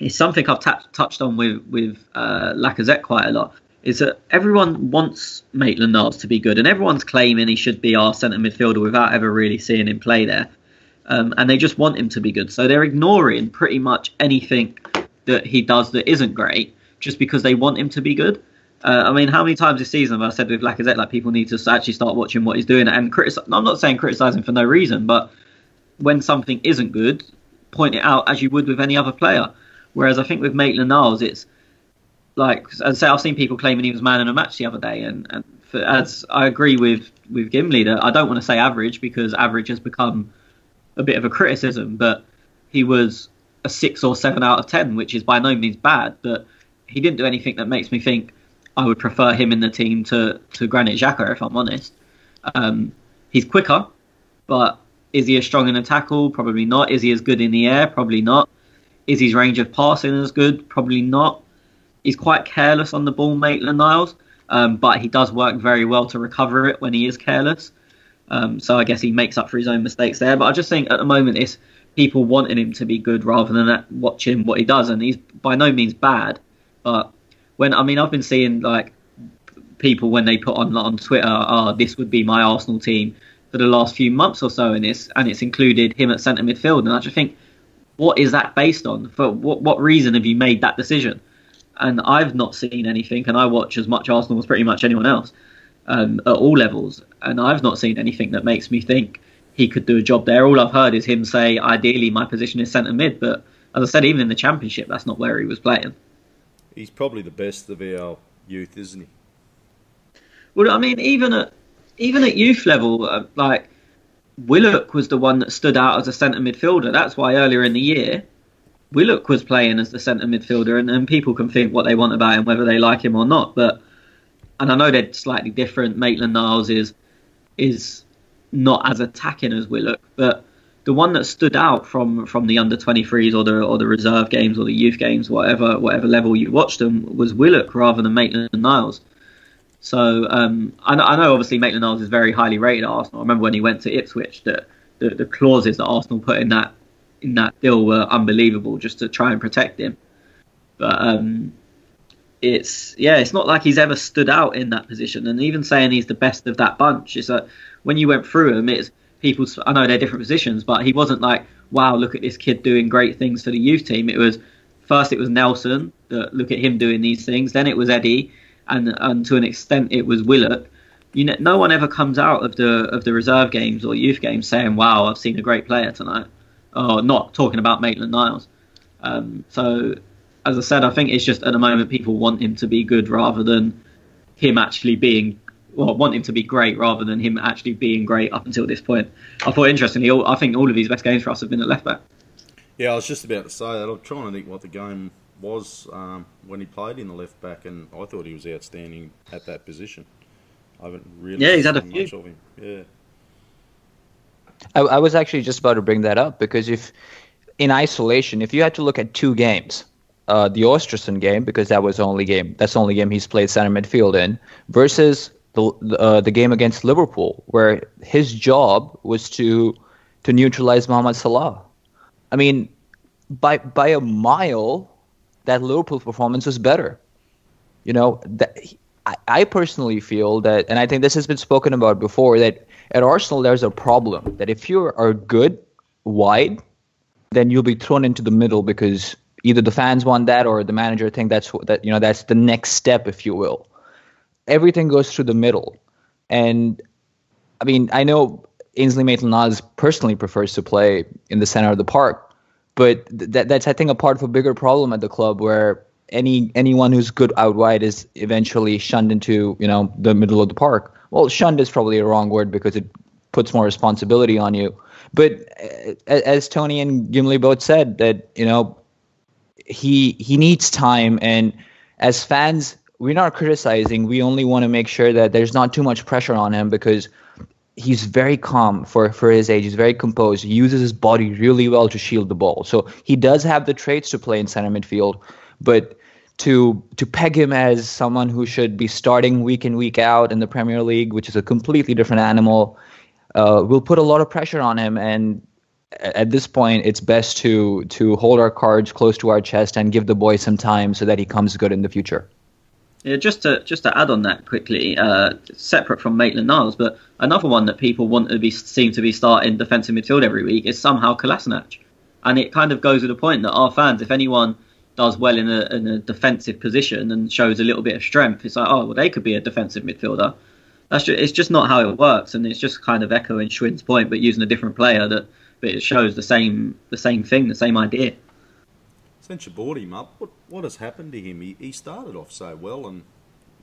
it's something I've touched on with Lacazette quite a lot, is that everyone wants Maitland-Niles to be good, and everyone's claiming he should be our centre midfielder without ever really seeing him play there. And they just want him to be good. So they're ignoring pretty much anything that he does that isn't great just because they want him to be good. I mean, how many times this season have I said with Lacazette, like, people need to actually start watching what he's doing and I'm not saying criticise him for no reason, but when something isn't good, point it out as you would with any other player. Whereas I think with Maitland-Niles, it's like, as I say, I've seen people claiming he was man in a match the other day, as I agree with Gimli that I don't want to say average because average has become a bit of a criticism, but he was a 6 or 7 out of 10, which is by no means bad, but he didn't do anything that makes me think I would prefer him in the team to Granit Xhaka, if I'm honest. He's quicker, but is he as strong in a tackle? Probably not. Is he as good in the air? Probably not. Is his range of passing as good? Probably not. He's quite careless on the ball, Maitland-Niles, but he does work very well to recover it when he is careless. So I guess he makes up for his own mistakes there. But I just think at the moment it's people wanting him to be good rather than watching what he does. And he's by no means bad. But I've been seeing like people when they put on Twitter, this would be my Arsenal team for the last few months or so, and it's included him at centre midfield. And I just think, what is that based on? For what reason have you made that decision? And I've not seen anything, and I watch as much Arsenal as pretty much anyone else at all levels, and I've not seen anything that makes me think he could do a job there. All I've heard is him say, ideally my position is centre mid, but as I said, even in the Championship, that's not where he was playing. He's probably the best of our youth, isn't he? Well, I mean, even at youth level, like Willock was the one that stood out as a centre midfielder. That's why earlier in the year, Willock was playing as the centre midfielder, and people can think what they want about him, whether they like him or not. And I know they're slightly different. Maitland-Niles is not as attacking as Willock, but the one that stood out from the under-23s or the reserve games or the youth games, whatever level you watched them, was Willock rather than Maitland-Niles. So I know obviously Maitland-Niles is very highly rated at Arsenal. I remember when he went to Ipswich that the clauses that Arsenal put in that deal were unbelievable just to try and protect him. But it's not like he's ever stood out in that position. And even saying he's the best of that bunch, is that when you went through him, it's people's. I know they're different positions, but he wasn't like, wow, look at this kid doing great things for the youth team. It was Nelson, look at him doing these things. Then it was Eddie, and to an extent it was Willock. No one ever comes out of the reserve games or youth games saying, wow, I've seen a great player tonight. Or not talking about Maitland-Niles. So, as I said, I think it's just at the moment people want him to be good rather than him actually being, want him to be great rather than him actually being great up until this point. I thought, interestingly, I think all of his best games for us have been at left back. Yeah, I was just about to say that. I'm trying to think what the game was when he played in the left back, and I thought he was outstanding at that position. I haven't really he's had a seen few. much of him. Yeah. I was actually just about to bring that up, because if in isolation, if you had to look at two games, the Ostersund game, because that's the only game he's played center midfield in, versus the game against Liverpool, where his job was to neutralize Mohamed Salah. I mean, by a mile, that Liverpool performance was better. I personally feel that, and I think this has been spoken about before, that at Arsenal there's a problem that if you are good wide, then you'll be thrown into the middle because either the fans want that or the manager think that's the next step, if you will. Everything goes through the middle, and I mean, I know Ainsley Maitland-Niles personally prefers to play in the center of the park, but that's I think a part of a bigger problem at the club where anyone who's good out wide is eventually shunned into the middle of the park. Well, shunned is probably a wrong word because it puts more responsibility on you. But as Tony and Gimli both said, that he needs time, and as fans, we're not criticizing. We only want to make sure that there's not too much pressure on him, because he's very calm for his age. He's very composed. He uses his body really well to shield the ball. So he does have the traits to play in center midfield, but to peg him as someone who should be starting week in, week out in the Premier League, which is a completely different animal, will put a lot of pressure on him. And at this point, it's best to hold our cards close to our chest and give the boy some time so that he comes good in the future. Yeah, just to add on that quickly, separate from Maitland-Niles, but another one that people want to seem to be starting defensive midfield every week is somehow Kolasinac. And it kind of goes to the point that our fans, if anyone does well in a defensive position and shows a little bit of strength, it's like, oh, well, they could be a defensive midfielder. It's just not how it works, and it's just kind of echoing Schwinn's point, but using a different player but it shows the same thing, the same idea. Since you brought him up, what has happened to him? He started off so well, and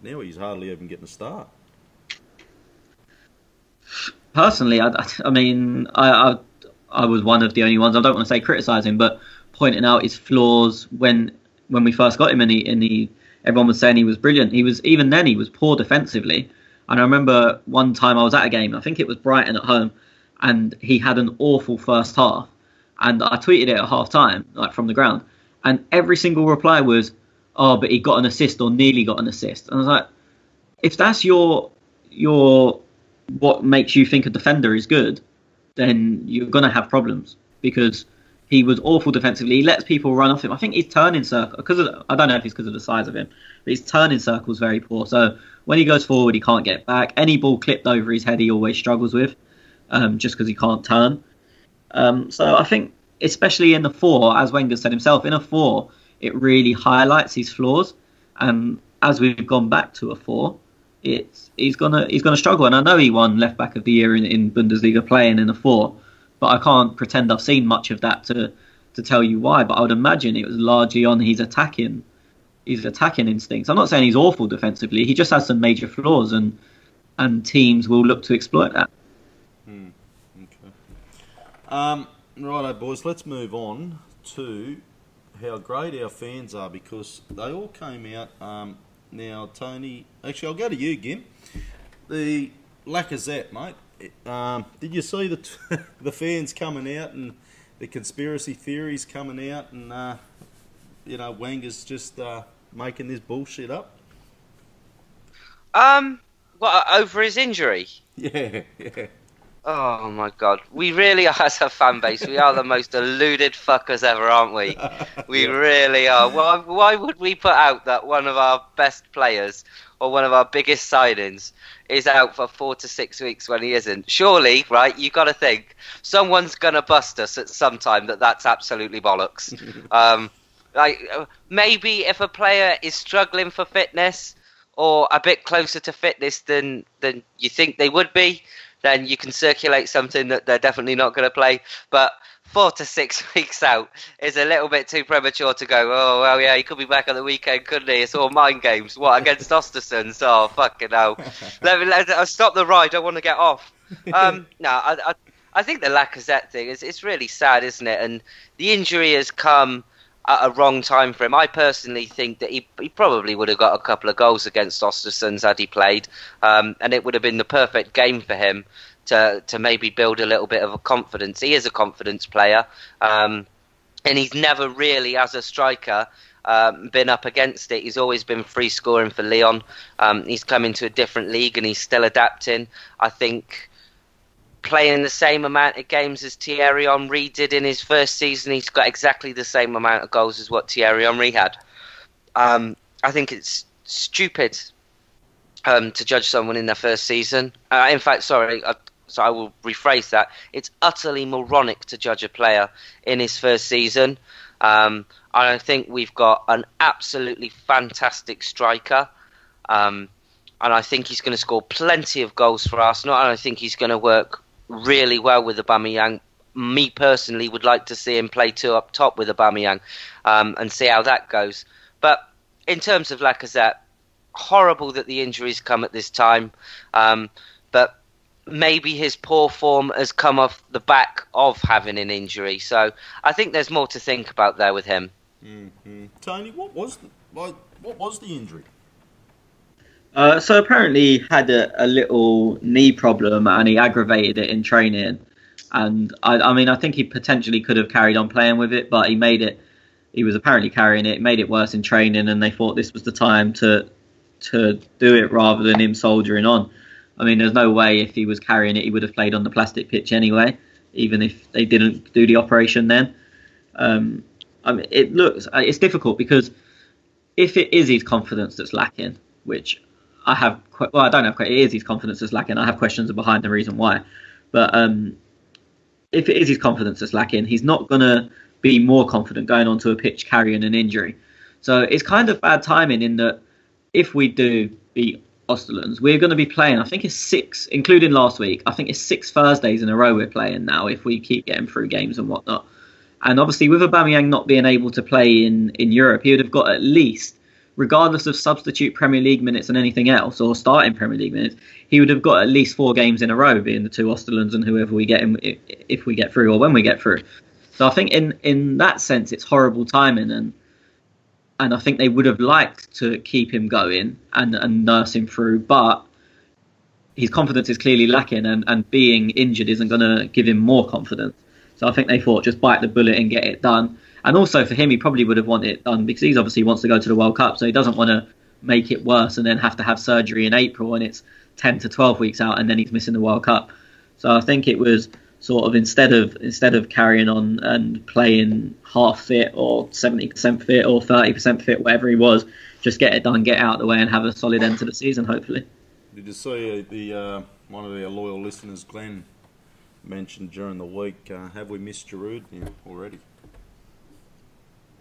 now he's hardly even getting a start. Personally, I mean, I was one of the only ones, I don't want to say criticising, but pointing out his flaws when we first got him, and everyone was saying he was brilliant. He was poor defensively. And I remember one time I was at a game, I think it was Brighton at home, and he had an awful first half. And I tweeted it at half time, like from the ground. And every single reply was, oh, but he got an assist or nearly got an assist. And I was like, if that's your what makes you think a defender is good, then you're going to have problems, because he was awful defensively. He lets people run off him. I think his turning circle, I don't know if it's because of the size of him, but his turning circle is very poor. So when he goes forward, he can't get back. Any ball clipped over his head, he always struggles with, just because he can't turn. So I think, especially in the 4, as Wenger said himself, in a 4, it really highlights his flaws. And as we've gone back to a 4, he's gonna struggle. And I know he won left back of the year in Bundesliga playing in a 4, but I can't pretend I've seen much of that to to tell you why, but I would imagine it was largely on his attacking instincts. I'm not saying he's awful defensively. He just has some major flaws, and teams will look to exploit that. Okay. Righto, boys. Let's move on to how great our fans are, because they all came out. Now, Tony, actually, I'll go to you, Gim. The Lacazette, mate. Did you see the fans coming out and the conspiracy theories coming out, and Wenger's just making this bullshit up? What, over his injury? Yeah. Oh my God, we really are, as a fan base, we are the most deluded fuckers ever, aren't we? We really are. Why would we put out that one of our best players or one of our biggest signings is out for 4 to 6 weeks when he isn't? Surely, right, you got to think, someone's going to bust us at some time that's absolutely bollocks. Maybe if a player is struggling for fitness or a bit closer to fitness than you think they would be, then you can circulate something that they're definitely not going to play. But 4 to 6 weeks out is a little bit too premature to go, oh, well, yeah, he could be back on the weekend, couldn't he? It's all mind games. What, against Ostersund? Oh, fucking hell. Let stop the ride. I want to get off. No, I think the Lacazette thing, it's really sad, isn't it? And the injury has come at a wrong time for him. I personally think that he probably would have got a couple of goals against Ostersund had he played, and it would have been the perfect game for him to maybe build a little bit of a confidence. He is a confidence player, and he's never really, as a striker, been up against it. He's always been free scoring for Lyon. He's come into a different league and he's still adapting. I think playing the same amount of games as Thierry Henry did in his first season, he's got exactly the same amount of goals as what Thierry Henry had. I think it's stupid to judge someone in their first season. In fact, sorry, so I will rephrase that. It's utterly moronic to judge a player in his first season. I think we've got an absolutely fantastic striker. And I think he's going to score plenty of goals for Arsenal. And I think he's going to work really well with Aubameyang. Me personally would like to see him play 2 up top with Aubameyang and see how that goes. But in terms of Lacazette, horrible that the injuries come at this time. But maybe his poor form has come off the back of having an injury. So I think there's more to think about there with him. Mm-hmm. Tony, what was the injury? So apparently he had a little knee problem and he aggravated it in training. And I think he potentially could have carried on playing with it, but he was apparently carrying it, made it worse in training, and they thought this was the time to do it rather than him soldiering on. I mean, there's no way if he was carrying it, he would have played on the plastic pitch anyway, even if they didn't do the operation then. It's difficult because if it is his confidence that's lacking, which I don't have. It is his confidence that's lacking. I have questions behind the reason why. But if it is his confidence that's lacking, he's not going to be more confident going onto a pitch carrying an injury. So it's kind of bad timing in that if we do beat Ostersund, we're going to be playing, I think it's 6, including last week, I think it's 6 Thursdays in a row we're playing now if we keep getting through games and whatnot. And obviously with Aubameyang not being able to play in Europe, he would have got at least, regardless of substitute Premier League minutes and anything else, or starting Premier League minutes, he would have got at least 4 games in a row, being the 2 Osterlands and whoever we get in, if we get through or when we get through. So I think in that sense, it's horrible timing, and I think they would have liked to keep him going and nurse him through, but his confidence is clearly lacking, and being injured isn't going to give him more confidence. So I think they thought just bite the bullet and get it done. And also for him, he probably would have wanted it done because he obviously wants to go to the World Cup, so he doesn't want to make it worse and then have to have surgery in April and it's 10 to 12 weeks out and then he's missing the World Cup. So I think it was sort of instead of carrying on and playing half fit or 70% fit or 30% fit, whatever he was, just get it done, get out of the way and have a solid end to the season, hopefully. Did you see the one of our loyal listeners, Glenn, mentioned during the week, have we missed Giroud already?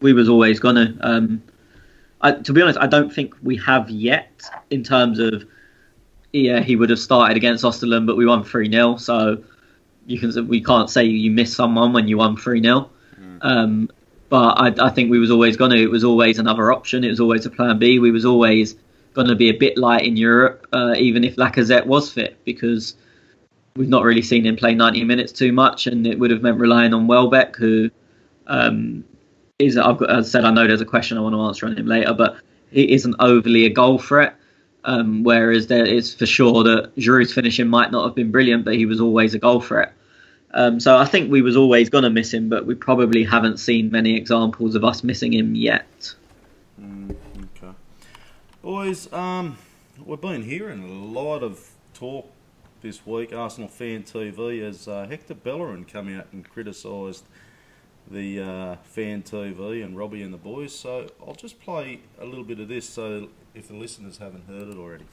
We was always going to. To be honest, I don't think we have yet in terms of, he would have started against Osterland, but we won 3-0. So we can't say you miss someone when you won 3-0. But I think we was always going to. It was always another option. It was always a plan B. We was always going to be a bit light in Europe, even if Lacazette was fit, because we've not really seen him play 90 minutes too much, and it would have meant relying on Welbeck, who is, as I said, I know there's a question I want to answer on him later, but he isn't overly a goal threat. Whereas there is for sure that Giroud's finishing might not have been brilliant, but he was always a goal threat. So I think we was always going to miss him, but we probably haven't seen many examples of us missing him yet. Okay. Boys, we've been hearing a lot of talk this week, Arsenal Fan TV, as Hector Bellerin come out and criticised the Fan TV and Robbie and the boys. So I'll just play a little bit of this, so if the listeners haven't heard it already.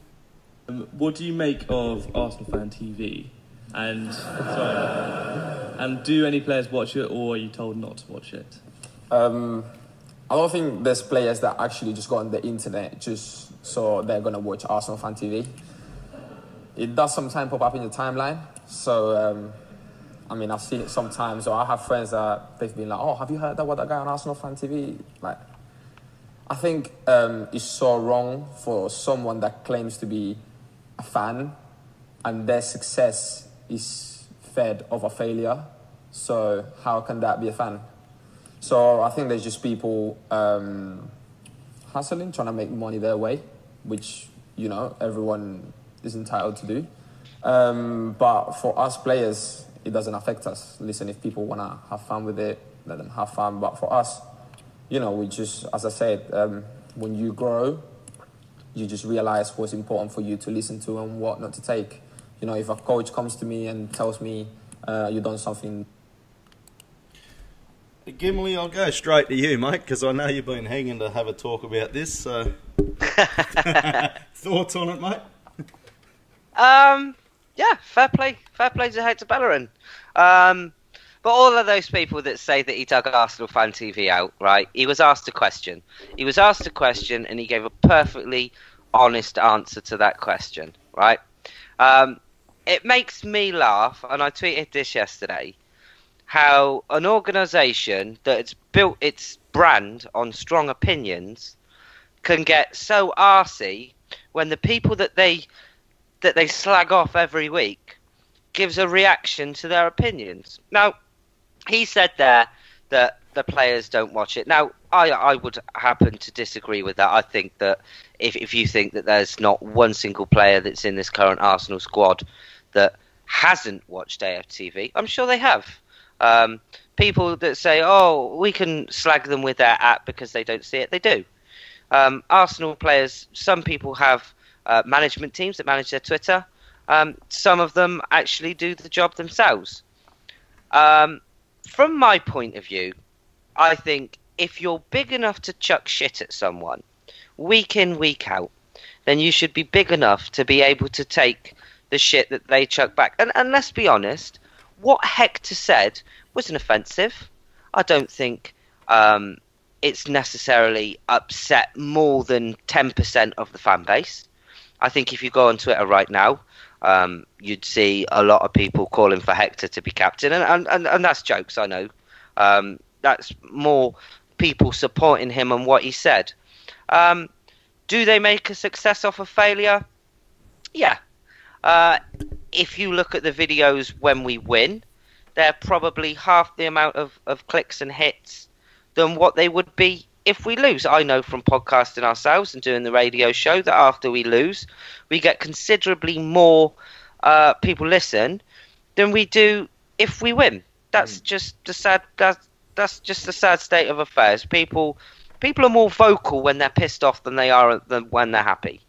What do you make of Arsenal Fan TV? And do any players watch it, or are you told not to watch it? I don't think there's players that actually just go on the internet just so they're going to watch Arsenal Fan TV. It does sometimes pop up in your timeline. So, I've seen it sometimes. Or I have friends that they've been like, oh, have you heard that guy on Arsenal Fan TV? Like, I think it's so wrong for someone that claims to be a fan and their success is fed of a failure. So how can that be a fan? So I think there's just people hustling, trying to make money their way, which, everyone is entitled to do. But for us players, it doesn't affect us. Listen, if people want to have fun with it, let them have fun. But for us, we just, as I said, when you grow, you just realize what's important for you to listen to and what not to take. If a coach comes to me and tells me you've done something. Gimli, I'll go straight to you, mate, because I know you've been hanging to have a talk about this. So. Thoughts on it, mate? Yeah, fair play to Hector Bellerin. But all of those people that say that he took Arsenal Fan TV out, right? He was asked a question. And he gave a perfectly honest answer to that question, right? It makes me laugh, and I tweeted this yesterday, how an organisation that's built its brand on strong opinions can get so arsey when the people that they slag off every week gives a reaction to their opinions. Now, he said there that the players don't watch it. Now, I would happen to disagree with that. I think that if you think that there's not one single player that's in this current Arsenal squad that hasn't watched AFTV, I'm sure they have. People that say, oh, we can slag them with their app because they don't see it, they do. Arsenal players, some people have management teams that manage their Twitter. Some of them actually do the job themselves. From my point of view, I think if you're big enough to chuck shit at someone, week in, week out, then you should be big enough to be able to take the shit that they chuck back. And let's be honest, what Hector said wasn't offensive. I don't think it's necessarily upset more than 10% of the fan base. I think if you go on Twitter right now, you'd see a lot of people calling for Hector to be captain, and that's jokes, I know. That's more people supporting him and what he said. Do they make a success off a failure? Yeah. If you look at the videos when we win, they're probably half the amount of clicks and hits than what they would be if we lose. I know from podcasting ourselves and doing the radio show that after we lose, we get considerably more people listen than we do if we win. That's just the sad. That's just the sad state of affairs. People are more vocal when they're pissed off than they are when they're happy.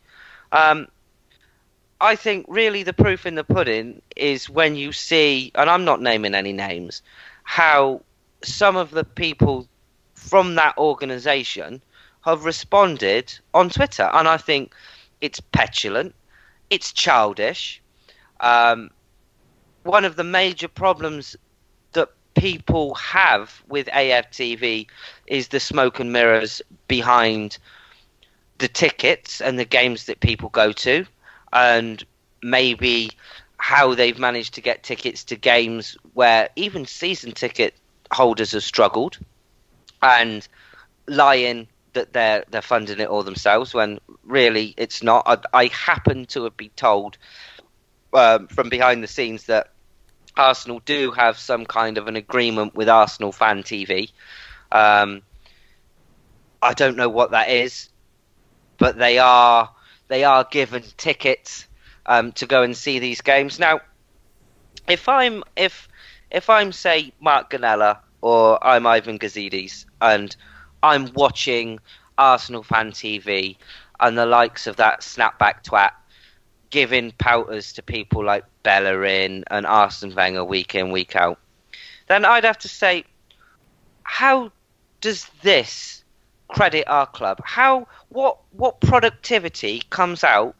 I think really the proof in the pudding is when you see, and I'm not naming any names, how some of the people from that organisation have responded on Twitter. And I think it's petulant, it's childish. One of the major problems that people have with AFTV is the smoke and mirrors behind the tickets and the games that people go to, and maybe how they've managed to get tickets to games where even season ticket holders have struggled. and lying that they're funding it all themselves when really it's not. I happen to have been told from behind the scenes that Arsenal do have some kind of an agreement with Arsenal Fan TV. I don't know what that is, but they are given tickets to go and see these games. Now, if I'm say Mark Ganella or I'm Ivan Gazidis and I'm watching Arsenal Fan TV and the likes of that snapback twat giving pouters to people like Bellerin and Arsene Wenger week in, week out, then I'd have to say, how does this credit our club? What productivity comes out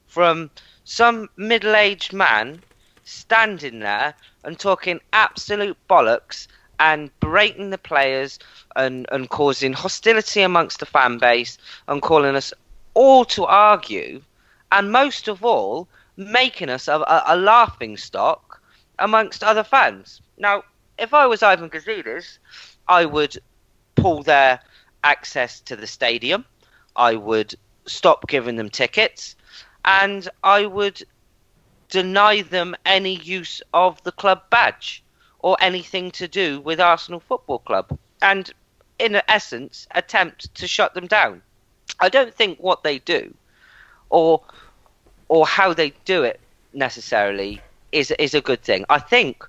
from some middle-aged man standing there and talking absolute bollocks and berating the players and causing hostility amongst the fan base and calling us all to argue, and most of all, making us a laughing stock amongst other fans? Now, if I was Ivan Gazidis, I would pull their access to the stadium, I would stop giving them tickets, and I would deny them any use of the club badge or anything to do with Arsenal Football Club, and in essence attempt to shut them down. I don't think what they do or how they do it necessarily is a good thing. I think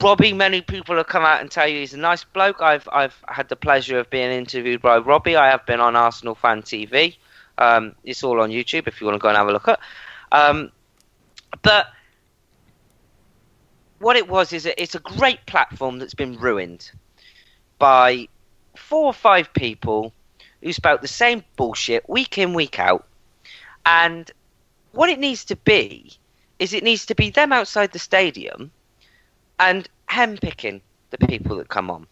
Robbie, many people have come out and tell you he's a nice bloke. I've had the pleasure of being interviewed by Robbie. I have been on Arsenal Fan TV. It's all on YouTube if you want to go and have a look at it. But what it was is it's a great platform that's been ruined by 4 or 5 people who spout the same bullshit week in, week out. And what it needs to be is it needs to be them outside the stadium and henpicking the people that come on.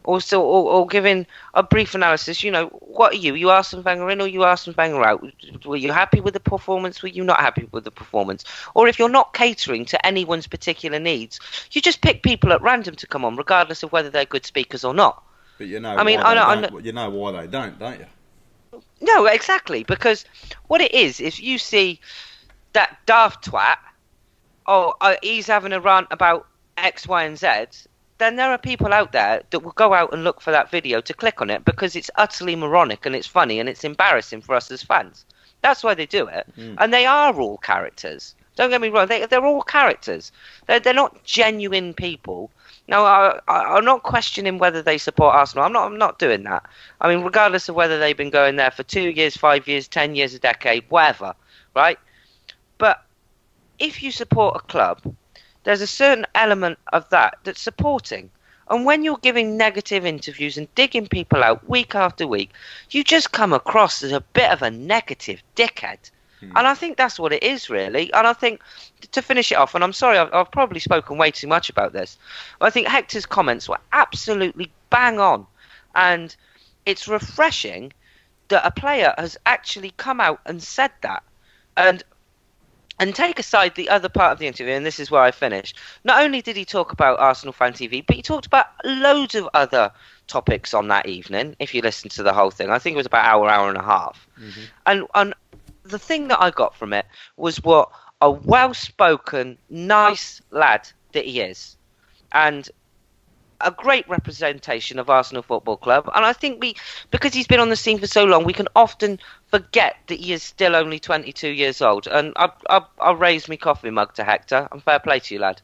Also, or giving a brief analysis. You know, what are you? You Arsene Wenger in or you Arsene Wenger out? Were you happy with the performance? Were you not happy with the performance? Or if you're not catering to anyone's particular needs, you just pick people at random to come on, regardless of whether they're good speakers or not. But you know, you know why they don't you? No, exactly. Because what it is, if you see that daft twat, he's having a rant about X, Y, and Z, then there are people out there that will go out and look for that video to click on it because it's utterly moronic and it's funny and it's embarrassing for us as fans. That's why they do it. And they are all characters. Don't get me wrong, they're all characters. They're not genuine people. Now, I'm not questioning whether they support Arsenal. I'm not doing that. I mean, regardless of whether they've been going there for 2 years, 5 years, 10 years, a decade, whatever, right? But if you support a club, there's a certain element of that's supporting. And when you're giving negative interviews and digging people out week after week, you just come across as a bit of a negative dickhead. And I think that's what it is, really. And I think, to finish it off, and I'm sorry, I've probably spoken way too much about this, but I think Hector's comments were absolutely bang on. And it's refreshing that a player has actually come out and said that. And take aside the other part of the interview, and this is where I finish. Not only did he talk about Arsenal Fan TV, but he talked about loads of other topics on that evening, if you listen to the whole thing. I think it was about an hour and a half. And the thing that I got from it was what a well-spoken, nice lad that he is. And a great representation of Arsenal Football Club. And I think because he's been on the scene for so long, we can often forget that he is still only 22 years old. And I'll raise my coffee mug to Hector. And fair play to you, lad.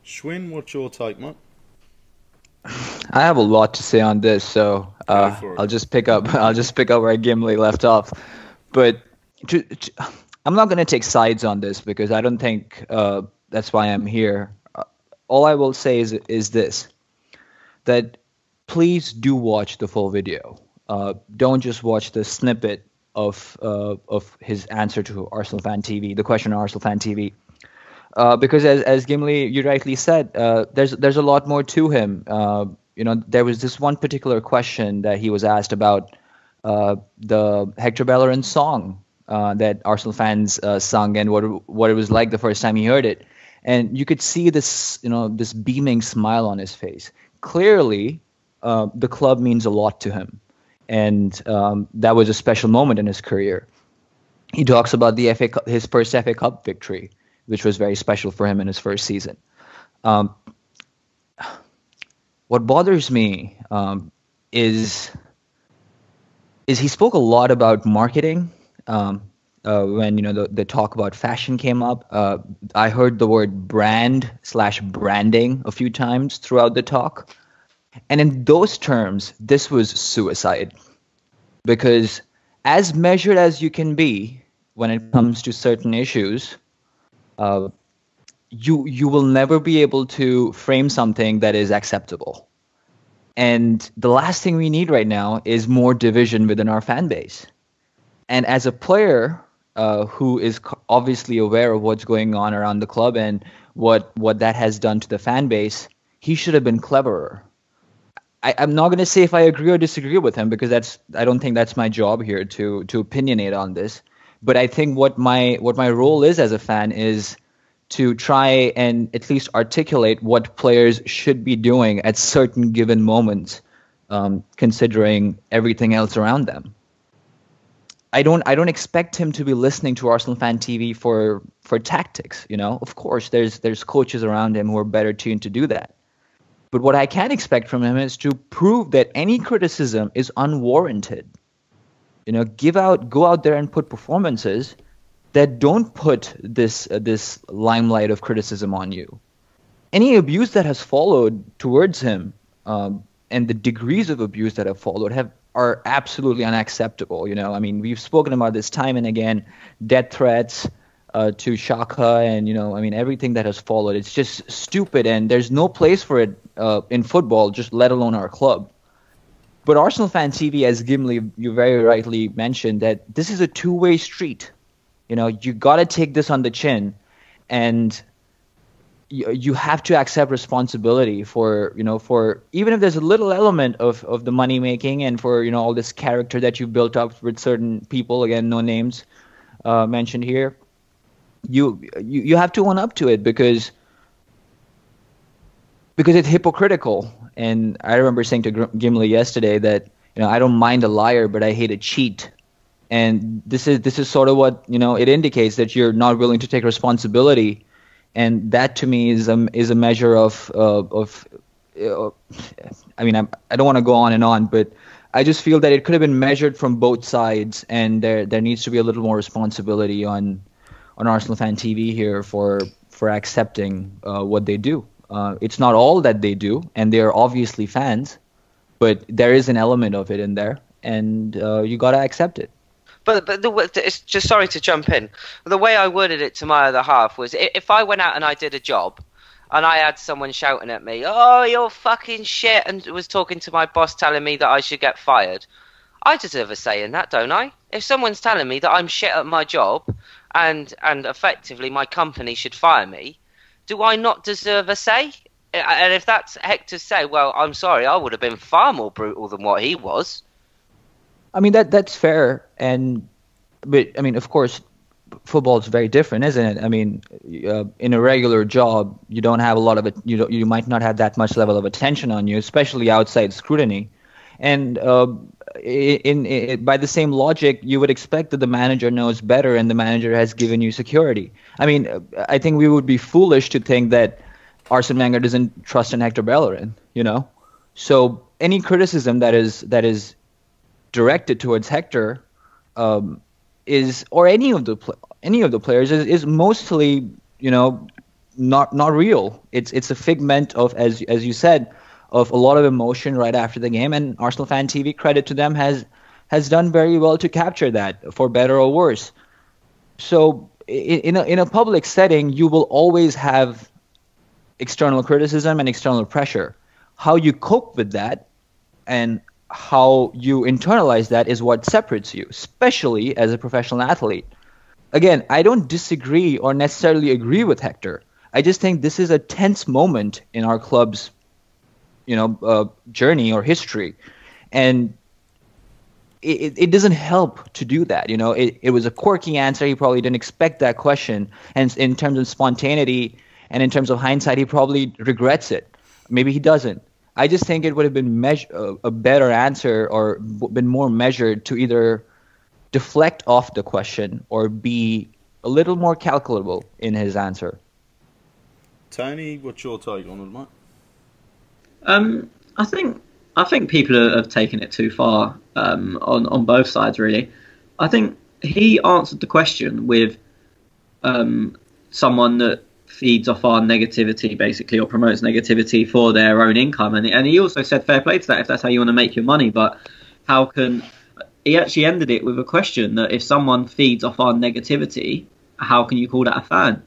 Schwinn, what's your take, mate? I have a lot to say on this, so I'll just pick up where Gimli left off. But I'm not going to take sides on this because I don't think that's why I'm here. All I will say is this, that please do watch the full video. Don't just watch the snippet of his answer to Arsenal Fan TV, the question on Arsenal Fan TV. Because as Gimli, you rightly said, there's a lot more to him. There was this one particular question that he was asked about the Hector Bellerin song that Arsenal fans sung and what it was like the first time he heard it. And you could see this, this beaming smile on his face. Clearly, the club means a lot to him. And that was a special moment in his career. He talks about his first FA Cup victory, which was very special for him in his first season. What bothers me is he spoke a lot about marketing. When the talk about fashion came up, I heard the word brand/branding a few times throughout the talk, and in those terms, this was suicide, because as measured as you can be when it comes to certain issues, you will never be able to frame something that is acceptable. And the last thing we need right now is more division within our fan base. And as a player who is obviously aware of what's going on around the club and what that has done to the fan base, he should have been cleverer. I'm not going to say if I agree or disagree with him, because I don't think that's my job here to opinionate on this. But I think what my role is as a fan is to try and at least articulate what players should be doing at certain given moments, considering everything else around them. I don't expect him to be listening to Arsenal Fan TV for tactics. Of course, there's coaches around him who are better tuned to do that. But what I can expect from him is to prove that any criticism is unwarranted. Go out there and put performances that don't put this limelight of criticism on you. Any abuse that has followed towards him, and the degrees of abuse that have followed are absolutely unacceptable. We've spoken about this time and again, death threats to Xhaka and, everything that has followed. It's just stupid, and there's no place for it in football, just let alone our club. But Arsenal Fan TV, as Gimli, you very rightly mentioned, that this is a two-way street. You got to take this on the chin, and you have to accept responsibility for even if there's a little element of the money making and for all this character that you've built up with certain people, again, no names mentioned here. You have to own up to it because it's hypocritical. And I remember saying to Gimli yesterday that I don't mind a liar, but I hate a cheat. And this is sort of what it indicates, that you're not willing to take responsibility. And that to me is a measure of I don't want to go on and on, but I just feel that it could have been measured from both sides, and there needs to be a little more responsibility on Arsenal Fan TV here for accepting what they do. It's not all that they do, and they're obviously fans, but there is an element of it in there, and you got to accept it. But it's just, sorry to jump in. The way I worded it to my other half was, if I went out and I did a job, and I had someone shouting at me, "Oh, you're fucking shit," and was talking to my boss telling me that I should get fired, I deserve a say in that, don't I? If someone's telling me that I'm shit at my job, and effectively my company should fire me, do I not deserve a say? And if that's Hector's say, well, I'm sorry, I would have been far more brutal than what he was. That's fair, but of course, football is very different, isn't it? In a regular job, you don't have a lot of it. You might not have that much level of attention on you, especially outside scrutiny. And by the same logic, you would expect that the manager knows better, and the manager has given you security. I think we would be foolish to think that Arsene Wenger doesn't trust in Hector Bellerin. So any criticism that is directed towards Hector or any of the players is mostly not real. It's a figment of, as you said, of a lot of emotion right after the game, and Arsenal Fan TV, credit to them, has done very well to capture that, for better or worse. So in a public setting, you will always have external criticism and external pressure. How you cope with that and how you internalize that is what separates you, especially as a professional athlete. Again, I don't disagree or necessarily agree with Hector. I just think this is a tense moment in our club's journey or history, and it doesn't help to do that. It was a quirky answer. He probably didn't expect that question, and in terms of spontaneity and in terms of hindsight, he probably regrets it. Maybe he doesn't. I just think it would have been a better answer, or been more measured, to either deflect off the question or be a little more calculable in his answer. Tony, what's your take on it, mate? I think people have taken it too far on both sides, really. I think he answered the question with someone that feeds off our negativity, basically, or promotes negativity for their own income. And he also said fair play to that if that's how you want to make your money. But how can... He actually ended it with a question that if someone feeds off our negativity, how can you call that a fan?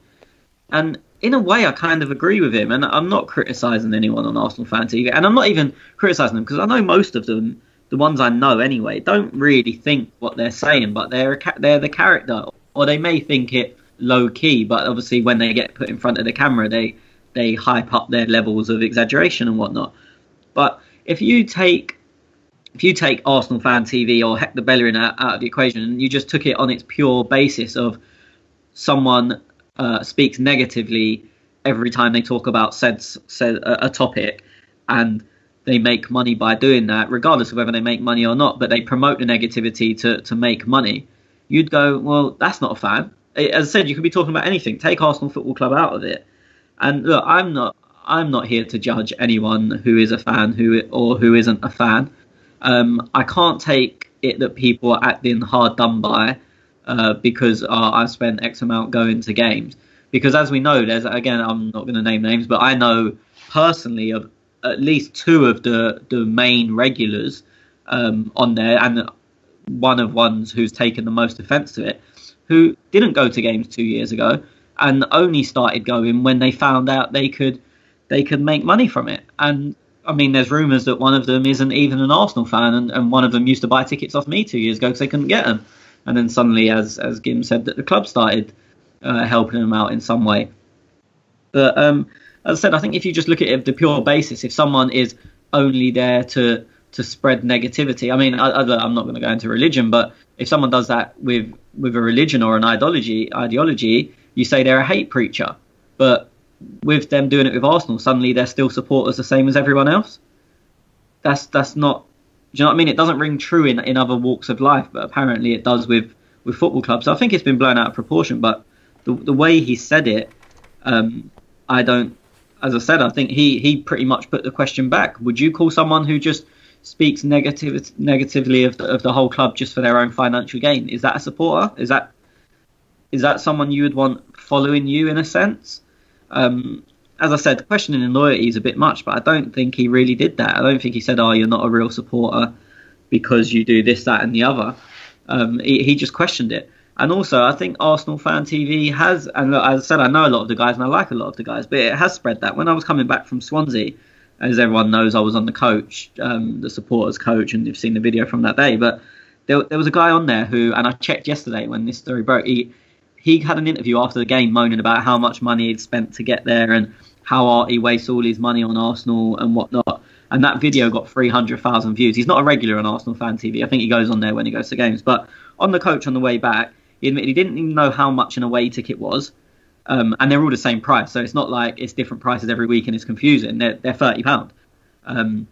And in a way, I kind of agree with him. And I'm not criticising anyone on Arsenal Fan TV. And I'm not even criticising them, because I know most of them, the ones I know anyway, don't really think what they're saying, but they're the character. Or they may think it low key, but obviously when they get put in front of the camera, they hype up their levels of exaggeration and whatnot. But if you take Arsenal Fan TV or Hector Bellerin out of the equation, and you just took it on its pure basis of someone speaks negatively every time they talk about a topic, and they make money by doing that, regardless of whether they make money or not, but they promote the negativity to make money, you'd go, well, that's not a fan. As I said, you could be talking about anything. Take Arsenal Football Club out of it. And look, I'm not here to judge anyone who is a fan who isn't a fan. I can't take it that people are acting hard done by because I've spent X amount going to games. Because as we know, there's, again, I'm not going to name names, but I know personally of at least two of the main regulars on there, and one of ones who's taken the most offence to it, who didn't go to games 2 years ago and only started going when they found out they could make money from it. And I mean, there's rumours that one of them isn't even an Arsenal fan, and one of them used to buy tickets off me 2 years ago because they couldn't get them. And then suddenly, as Gim said, that the club started helping them out in some way. But as I said, I think if you just look at it the pure basis, if someone is only there to spread negativity, I mean, I'm not going to go into religion, but if someone does that with a religion or an ideology, you say they're a hate preacher. But with them doing it with Arsenal, suddenly they're still supporters the same as everyone else. That's not, do you know what I mean? It doesn't ring true in other walks of life, but apparently it does with football clubs. So I think it's been blown out of proportion, but the way he said it, I don't, as I said, I think he pretty much put the question back. Would you call someone who just speaks negatively of the whole club just for their own financial gain? Is that a supporter? Is that someone you would want following you in a sense? As I said, questioning in loyalty is a bit much, but I don't think he really did that. I don't think he said, "Oh, you're not a real supporter because you do this, that, and the other." He just questioned it. And also, I think Arsenal Fan TV has, and look, as I said, I know a lot of the guys and I like a lot of the guys, but it has spread that. When I was coming back from Swansea, as everyone knows, I was on the coach, the supporters coach, and you've seen the video from that day. But there was a guy on there who, and I checked yesterday when this story broke, he had an interview after the game moaning about how much money he'd spent to get there and how he wastes all his money on Arsenal and whatnot. And that video got 300,000 views. He's not a regular on Arsenal Fan TV. I think he goes on there when he goes to games. But on the coach on the way back, he admitted he didn't even know how much an away ticket was. And they're all the same price. So it's not like it's different prices every week and it's confusing. They're £30.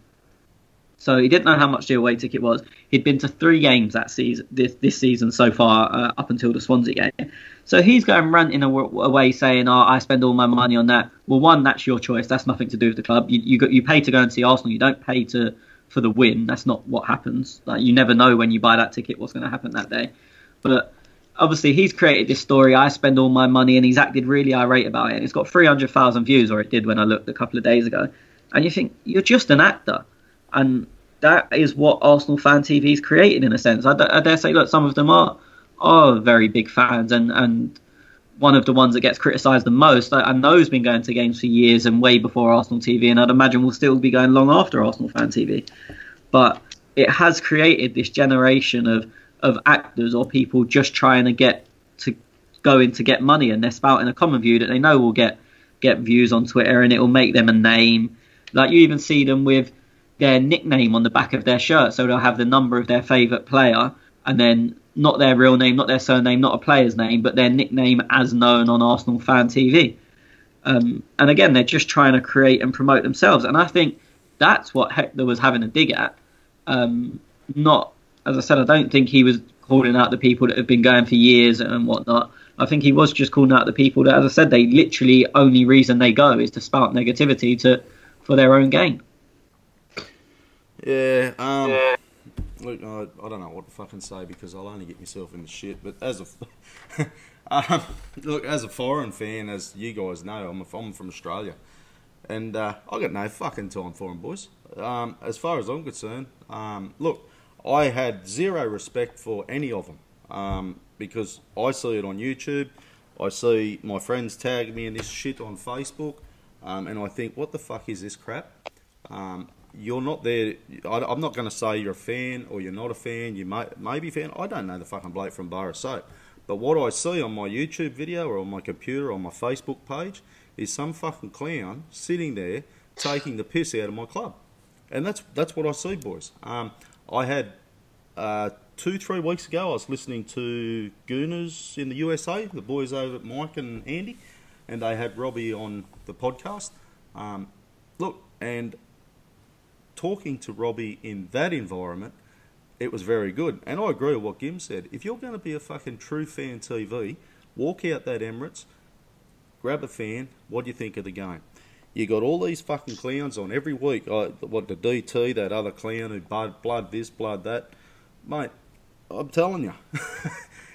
So he didn't know how much the away ticket was. He'd been to 3 games that season, this season so far, up until the Swansea game. So he's going ranting away saying, "Oh, I spend all my money on that." Well, one, that's your choice. That's nothing to do with the club. You pay to go and see Arsenal. You don't pay for the win. That's not what happens. Like, you never know when you buy that ticket what's going to happen that day. But obviously, he's created this story. I spend all my money, and he's acted really irate about it. And it's got 300,000 views, or it did when I looked a couple of days ago. And you think, you're just an actor. And that is what Arsenal Fan TV's created, in a sense. I dare say, look, some of them are very big fans, and one of the ones that gets criticised the most, I know has been going to games for years and way before Arsenal TV, and I'd imagine will still be going long after Arsenal Fan TV. But it has created this generation of actors or people just trying to get money, and they're spouting a common view that they know will get views on Twitter, and it will make them a name. Like, you even see them with their nickname on the back of their shirt, so they'll have the number of their favourite player, and then not their real name, not their surname, not a player's name, but their nickname as known on Arsenal Fan TV. And again, they're just trying to create and promote themselves. And I think That's what Hector was having a dig at. Not, as I said, I don't think he was calling out the people that have been going for years and whatnot. I think he was just calling out the people that, as I said, they literally only reason they go is to spout negativity for their own gain. Yeah. Look, I don't know what to fucking say because I'll only get myself into shit. But as a look, as a foreign fan, as you guys know, I'm from Australia, and I got no fucking time for them, boys. As far as I'm concerned, look, I had zero respect for any of them because I see it on YouTube. I see my friends tag me in this shit on Facebook, and I think, what the fuck is this crap? You're not there. I'm not going to say you're a fan or you're not a fan. You may be a fan. I don't know the fucking bloke from Bar of Soap. But what I see on my YouTube video or on my computer or on my Facebook page is some fucking clown sitting there taking the piss out of my club. And that's what I see, boys. I had 2-3 weeks ago, I was listening to Gooners in the USA, the boys over at Mike and Andy, and they had Robbie on the podcast. Look, and talking to Robbie in that environment, it was very good. And I agree with what Gim said. If you're going to be a fucking true fan TV, walk out that Emirates, grab a fan, what do you think of the game? You got all these fucking clowns on every week. What, the DT, that other clown who blood this, blood that. Mate, I'm telling you,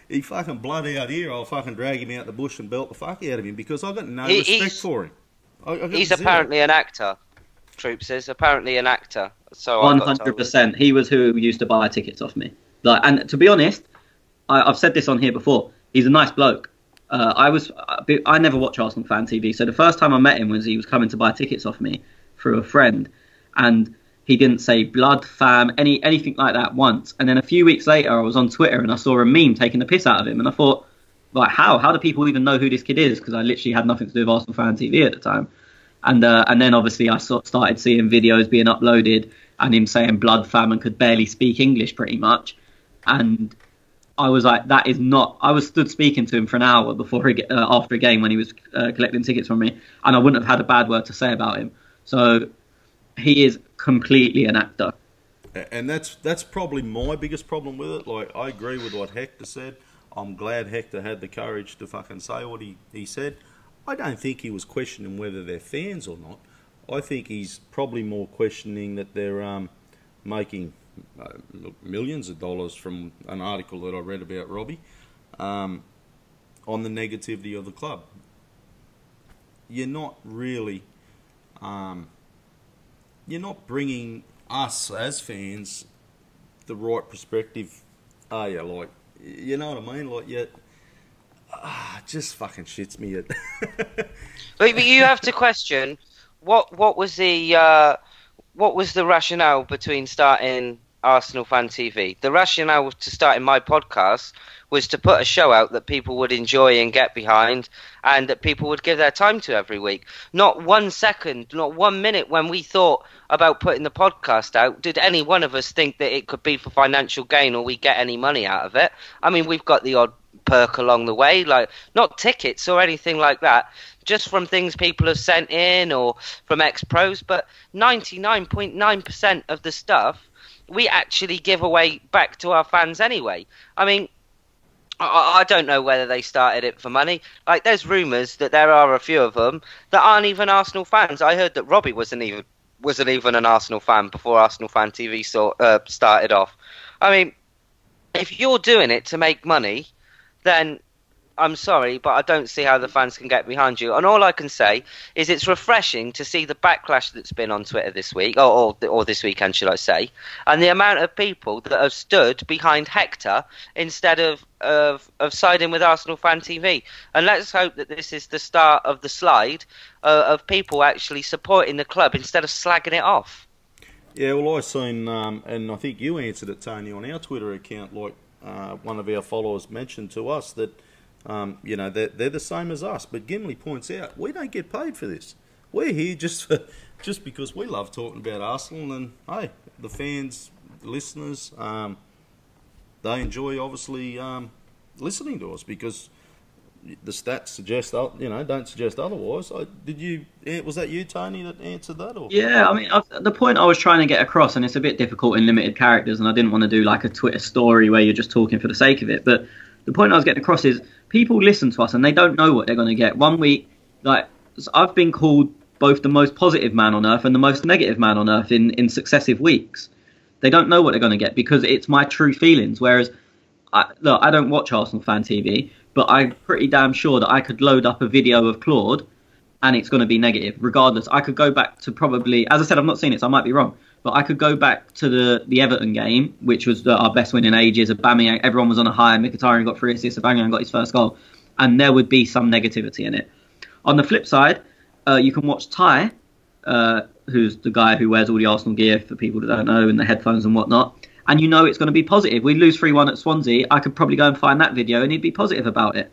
he fucking blood out here, I'll fucking drag him out the bush and belt the fuck out of him because I've got no respect for him. He's apparently an actor. Troops is apparently an actor. So 100%. He was who used to buy tickets off me. Like, and to be honest, I've said this on here before. He's a nice bloke. I never watch Arsenal Fan TV, so the first time I met him was he was coming to buy tickets off me through a friend, and he didn't say blood, fam, anything like that once. And then a few weeks later, I was on Twitter and I saw a meme taking the piss out of him, and I thought, like, how do people even know who this kid is? Because I literally had nothing to do with Arsenal Fan TV at the time. And then obviously I started seeing videos being uploaded and him saying blood, fam, and could barely speak English pretty much. And I was like, that is not... I was stood speaking to him for an hour after a game when he was collecting tickets from me, and I wouldn't have had a bad word to say about him. So he is completely an actor. And that's probably my biggest problem with it. Like, I agree with what Hector said. I'm glad Hector had the courage to fucking say what he said. I don't think he was questioning whether they're fans or not. I think he's probably more questioning that they're making millions of dollars from an article that I read about Robbie on the negativity of the club. You're not really... you're not bringing us as fans the right perspective, are you? Like, you know what I mean? Like, it just fucking shits me. But you have to question what was the rationale between starting Arsenal Fan TV? The rationale to starting my podcast was to put a show out that people would enjoy and get behind, and that people would give their time to every week. Not 1 second, not 1 minute when we thought about putting the podcast out did any one of us think that it could be for financial gain or we get any money out of it. I mean, we've got the odd perk along the way, like not tickets or anything like that, just from things people have sent in or from ex-pros, but 99.9% of the stuff we actually give away back to our fans anyway. I mean, I don't know whether they started it for money. Like, there's rumours that there are a few of them that aren't even Arsenal fans. I heard that Robbie wasn't even an Arsenal fan before Arsenal Fan TV started off. I mean, if you're doing it to make money, then I'm sorry, but I don't see how the fans can get behind you. And all I can say is it's refreshing to see the backlash that's been on Twitter this week, or this weekend, should I say, and the amount of people that have stood behind Hector instead of siding with Arsenal Fan TV. And let's hope that this is the start of the slide of people actually supporting the club instead of slagging it off. Yeah, well, I seen, and I think you answered it, Tony, on our Twitter account, like one of our followers mentioned to us that, you know, they're the same as us. But Gimli points out, we don't get paid for this. We're here just because we love talking about Arsenal, and hey, the fans, the listeners, they enjoy obviously listening to us because the stats suggest, don't suggest otherwise. Was that you, Tony, that answered that? Or? Yeah, I mean, the point I was trying to get across, and it's a bit difficult in limited characters, and I didn't want to do like a Twitter story where you're just talking for the sake of it. But the point I was getting across is people listen to us and they don't know what they're going to get. One week, like, I've been called both the most positive man on earth and the most negative man on earth in successive weeks. They don't know what they're going to get because it's my true feelings. Whereas, look, I don't watch Arsenal Fan TV, but I'm pretty damn sure that I could load up a video of Claude and it's going to be negative regardless. I could go back to probably, as I said, I've not seen it, so I might be wrong, but I could go back to the Everton game, which was our best win in ages. Aubameyang, everyone was on a high. Mkhitaryan got 3 assists. Aubameyang got his first goal, and there would be some negativity in it. On the flip side, you can watch Ty, who's the guy who wears all the Arsenal gear for people that don't know, and the headphones and whatnot, and you know it's going to be positive. We lose 3-1 at Swansea. I could probably go and find that video, and he'd be positive about it.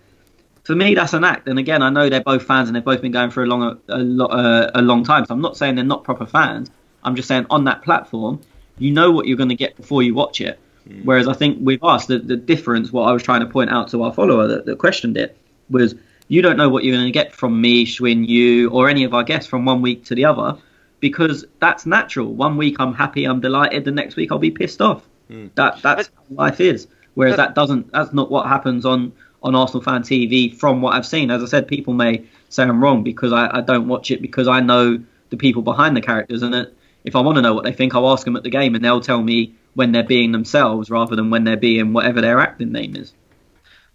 For me, that's an act. And again, I know they're both fans, and they've both been going for a long time. So I'm not saying they're not proper fans. I'm just saying on that platform, you know what you're going to get before you watch it. Whereas I think with us, the difference, what I was trying to point out to our follower that questioned it, was you don't know what you're going to get from me, Schwinn, you, or any of our guests from one week to the other, because that's natural. One week I'm happy, I'm delighted. The next week I'll be pissed off. That's how life is. Whereas that's not what happens on Arsenal Fan TV from what I've seen. As I said, people may say I'm wrong because I don't watch it because I know the people behind the characters, and if I want to know what they think, I'll ask them at the game and they'll tell me when they're being themselves rather than when they're being whatever their acting name is.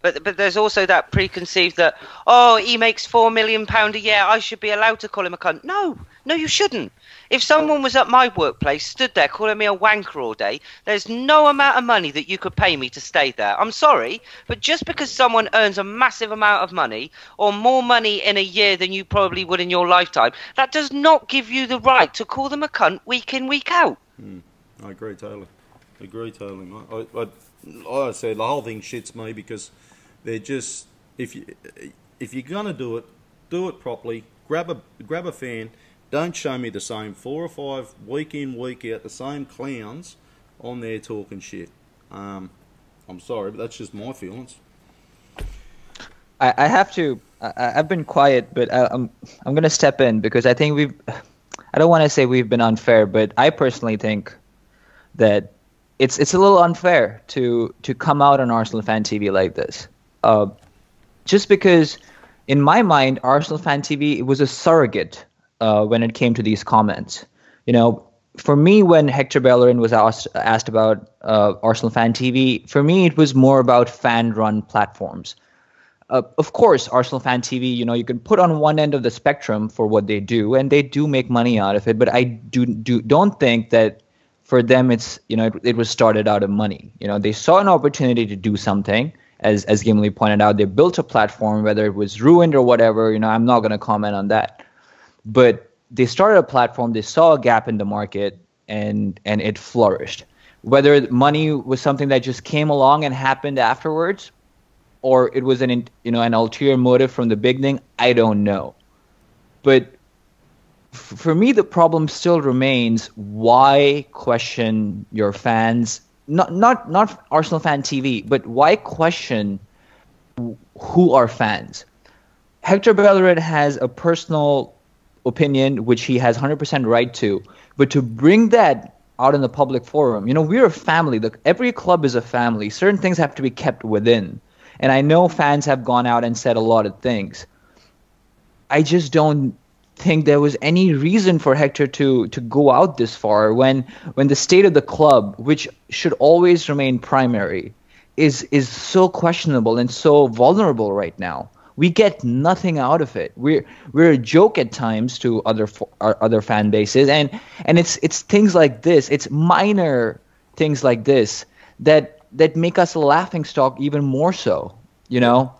But there's also that preconceived that, oh, he makes £4 million a year, I should be allowed to call him a cunt. No, you shouldn't. If someone was at my workplace, stood there calling me a wanker all day, there's no amount of money that you could pay me to stay there. I'm sorry, but just because someone earns a massive amount of money, or more money in a year than you probably would in your lifetime, that does not give you the right to call them a cunt week in, week out. I agree totally. Mate. I said the whole thing shits me because they're just, if you're gonna do it properly. Grab a fan. Don't show me the same 4 or 5 week in, week out, the same clowns on there talking shit. I'm sorry, but that's just my feelings. I have to. I've been quiet, but I'm going to step in because I think I don't want to say we've been unfair, but I personally think that it's a little unfair to come out on Arsenal Fan TV like this. Just because, in my mind, Arsenal Fan TV, it was a surrogate when it came to these comments. You know, for me, when Hector Bellerin was asked about Arsenal Fan TV, for me, it was more about fan-run platforms. Of course, Arsenal Fan TV, you know, you can put on one end of the spectrum for what they do, and they do make money out of it. But I don't think that for them, it's, you know, it was started out of money. You know, they saw an opportunity to do something. As Gimli pointed out, they built a platform, whether it was ruined or whatever. You know, I'm not going to comment on that. But they started a platform. They saw a gap in the market, and it flourished. Whether money was something that just came along and happened afterwards, or it was an ulterior motive from the beginning, I don't know. But for me, the problem still remains: why question your fans? Not Arsenal Fan TV, but why question who are fans? Hector Bellerin has a personal opinion, which he has 100% right to, but to bring that out in the public forum, you know, we're a family. Every club is a family. Certain things have to be kept within. And I know fans have gone out and said a lot of things. I just don't think there was any reason for Hector to go out this far when the state of the club, which should always remain primary, is so questionable and so vulnerable right now. We get nothing out of it. We're a joke at times to other fan bases, and it's things like this. It's minor things like this that make us a laughing stock even more so. You know.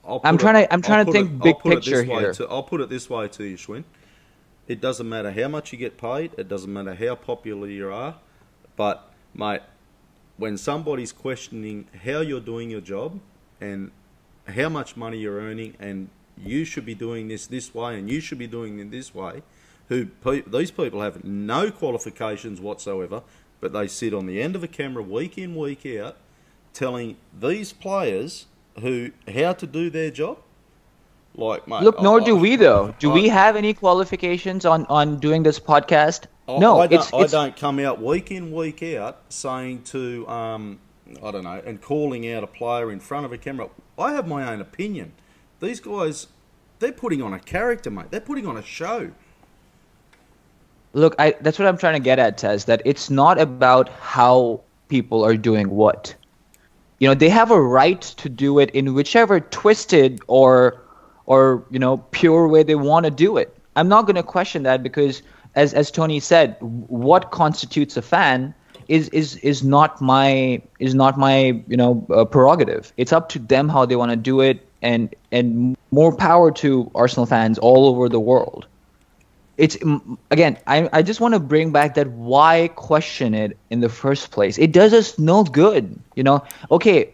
I'm trying to think big picture here. I'll put it this way to you, Schwinn. It doesn't matter how much you get paid. It doesn't matter how popular you are. But, mate, when somebody's questioning how you're doing your job and how much money you're earning and you should be doing this way and you should be doing it this way, these people have no qualifications whatsoever, but they sit on the end of a camera week in, week out, telling these players how to do their job, Like, mate, Look, nor do we though. Do we have any qualifications on doing this podcast? No, I don't come out week in, week out saying to, I don't know, and calling out a player in front of a camera. I have my own opinion. These guys, they're putting on a character, mate. They're putting on a show. Look, that's what I'm trying to get at, Tez, that it's not about how people are doing what. You know, they have a right to do it in whichever twisted or pure way they want to do it. I'm not going to question that because, as Tony said, what constitutes a fan is not my prerogative. It's up to them how they want to do it, and more power to Arsenal fans all over the world. It's again, I just want to bring back that why question it in the first place. It does us no good, Okay,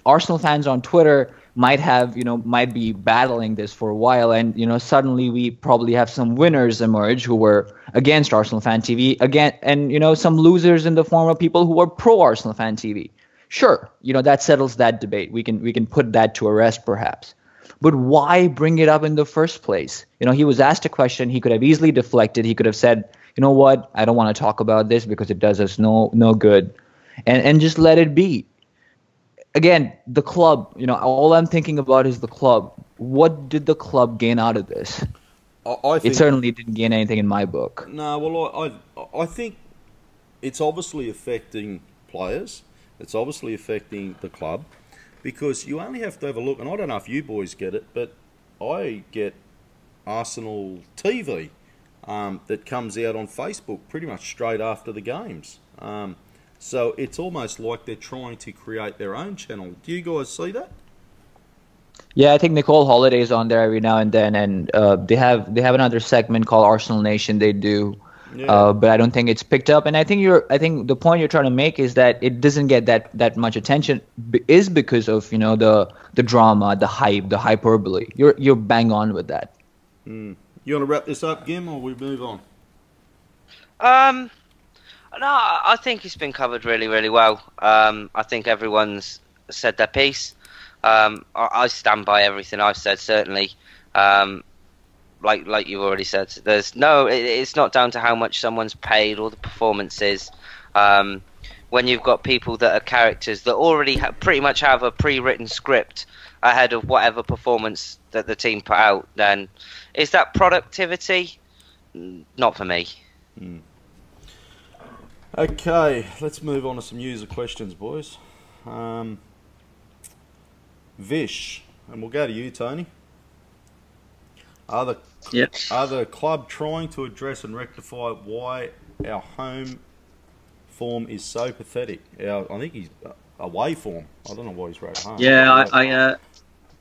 Arsenal fans on Twitter might be battling this for a while, and suddenly we probably have some winners emerge who were against Arsenal Fan TV again, and some losers in the form of people who were pro Arsenal Fan TV. Sure, that settles that debate. We can put that to a rest perhaps. But why bring it up in the first place? He was asked a question. He could have easily deflected. He could have said, you know what, I don't want to talk about this because it does us no good, and just let it be. Again, the club, all I'm thinking about is the club. What did the club gain out of this? I think it certainly didn't gain anything in my book. No, well, I think it's obviously affecting players. It's obviously affecting the club because you only have to have a look, and I don't know if you boys get it, but I get Arsenal TV that comes out on Facebook pretty much straight after the games. So it's almost like they're trying to create their own channel. Do you guys see that? Yeah, I think Nicole Holiday's on there every now and then, and they have another segment called Arsenal Nation. They do, but I don't think it's picked up. And I think the point you're trying to make is that it doesn't get that much attention is because of the drama, the hype, the hyperbole. You're bang on with that. You want to wrap this up, Gim, or we move on? No, I think it's been covered really, really well. I think everyone's said their piece. I stand by everything I've said, certainly. Like you've already said, it's not down to how much someone's paid or the performances. When you've got people that are characters that already pretty much have a pre-written script ahead of whatever performance that the team put out, then is that productivity? Not for me. Okay, let's move on to some user questions, boys. Vish, and we'll go to you, Tony. Are the club trying to address and rectify why our home form is so pathetic? I think he's away form. I don't know why he's wrote home. Yeah,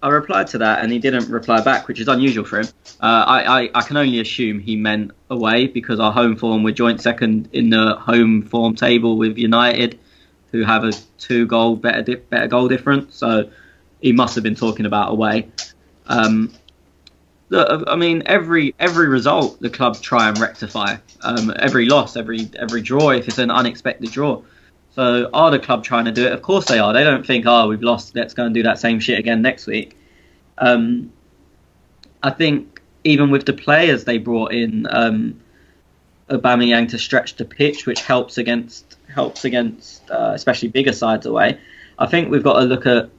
I replied to that, and he didn't reply back, which is unusual for him. I can only assume he meant away because our home form, we're joint second in the home form table with United, who have a 2-goal better goal difference. So he must have been talking about away. I mean, every result the club try and rectify. Every loss, every draw, if it's an unexpected draw. So are the club trying to do it? Of course they are. They don't think, we've lost, let's go and do that same shit again next week. I think even with the players they brought in, Aubameyang to stretch the pitch, which helps against especially bigger sides away. I think we've got to look at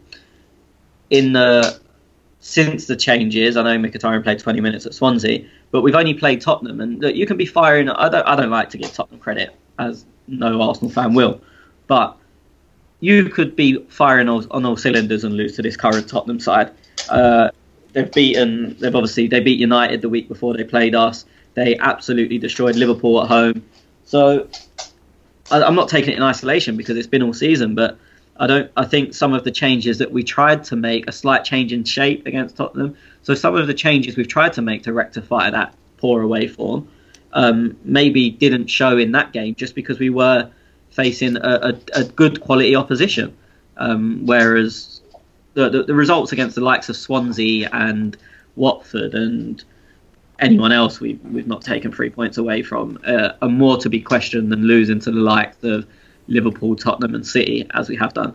since the changes. I know Mkhitaryan played 20 minutes at Swansea, but we've only played Tottenham, and you can be firing. I don't like to give Tottenham credit, as no Arsenal fan will, but you could be firing on all cylinders and lose to this current Tottenham side. They beat United the week before they played us. They absolutely destroyed Liverpool at home. So I'm not taking it in isolation because it's been all season, but I think some of the changes that we tried to make, a slight change in shape against Tottenham. So some of the changes we've tried to make to rectify that poor away form maybe didn't show in that game just because we were facing a good quality opposition. Whereas the results against the likes of Swansea and Watford and anyone else we've not taken 3 points away from are more to be questioned than losing to the likes of Liverpool, Tottenham and City, as we have done.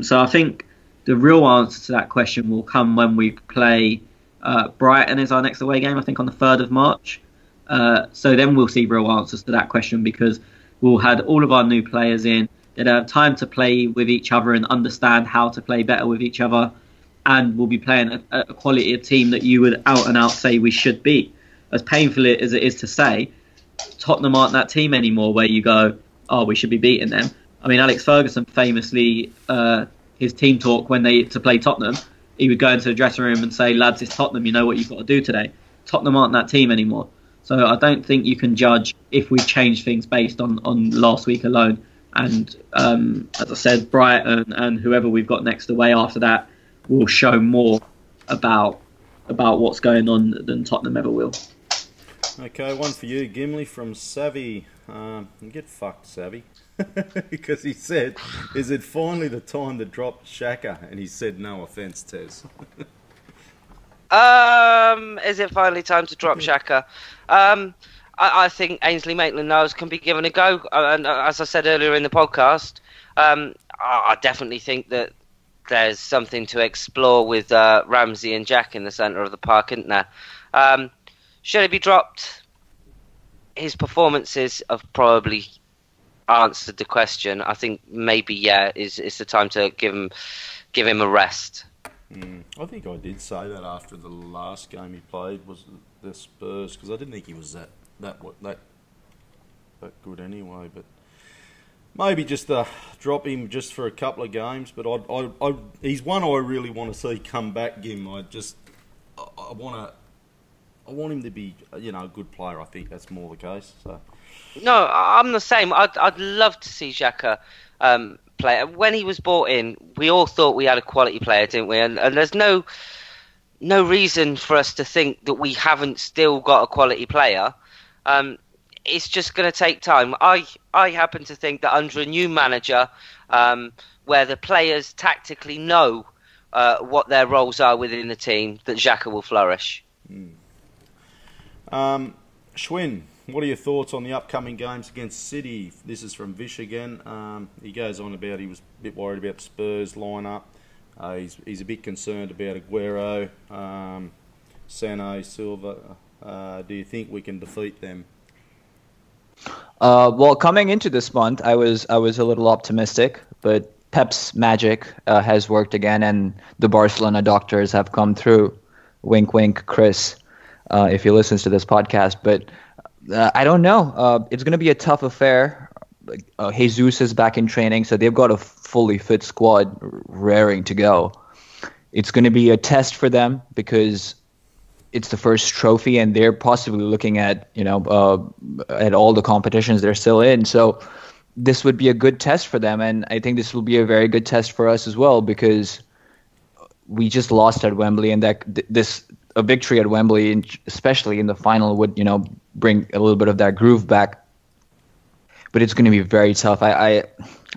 So I think the real answer to that question will come when we play Brighton is our next away game, I think, on the 3rd of March. So then we'll see real answers to that question, because we'll have all of our new players in. They'll have time to play with each other and understand how to play better with each other. And we'll be playing a quality of team that you would out and out say we should beat. As painful as it is to say, Tottenham aren't that team anymore where you go, oh, we should be beating them. I mean, Alex Ferguson famously, his team talk when they to play Tottenham, he would go into the dressing room and say, lads, it's Tottenham, you know what you've got to do today. Tottenham aren't that team anymore. So I don't think you can judge if we change things based on last week alone. And as I said, Brighton and whoever we've got next away after that will show more about what's going on than Tottenham ever will. Okay, one for you, Gimli from Savvy. Get fucked, Savvy. Because he said, is it finally the time to drop Xhaka? And he said, no offence, Tez. Is it finally time to drop Xhaka? I think Ainsley Maitland-Niles can be given a go. And as I said earlier in the podcast, I definitely think that there's something to explore with Ramsey and Jack in the centre of the park, isn't there? Should he be dropped? His performances have probably answered the question. I think maybe, it's the time to give him a rest. I think I did say that after the last game he played was the Spurs, because I didn't think he was that good anyway. But maybe just drop him just for a couple of games. But he's one I really want to see come back. Gim, I want him to be a good player. I think that's more the case. So. No, I'm the same. I'd love to see Xhaka play. When he was brought in, we all thought we had a quality player, didn't we? And there's no reason for us to think that we haven't still got a quality player. It's just going to take time. I happen to think that under a new manager, where the players tactically know what their roles are within the team, that Xhaka will flourish. Schwinn, what are your thoughts on the upcoming games against City? This is from Vish again. He goes on about he was a bit worried about the Spurs lineup. He's a bit concerned about Aguero, Sane, Silva. Do you think we can defeat them? Well, coming into this month, I was a little optimistic, but Pep's magic has worked again, and the Barcelona doctors have come through. Wink, wink, Chris, if he listens to this podcast. But I don't know. It's going to be a tough affair. Jesus is back in training, so they've got a fully fit squad raring to go. It's going to be a test for them because it's the first trophy, and they're possibly looking at at all the competitions they're still in. So this would be a good test for them, and I think this will be a very good test for us as well, because we just lost at Wembley, and a victory at Wembley, especially in the final, would bring a little bit of that groove back. But it's going to be very tough. I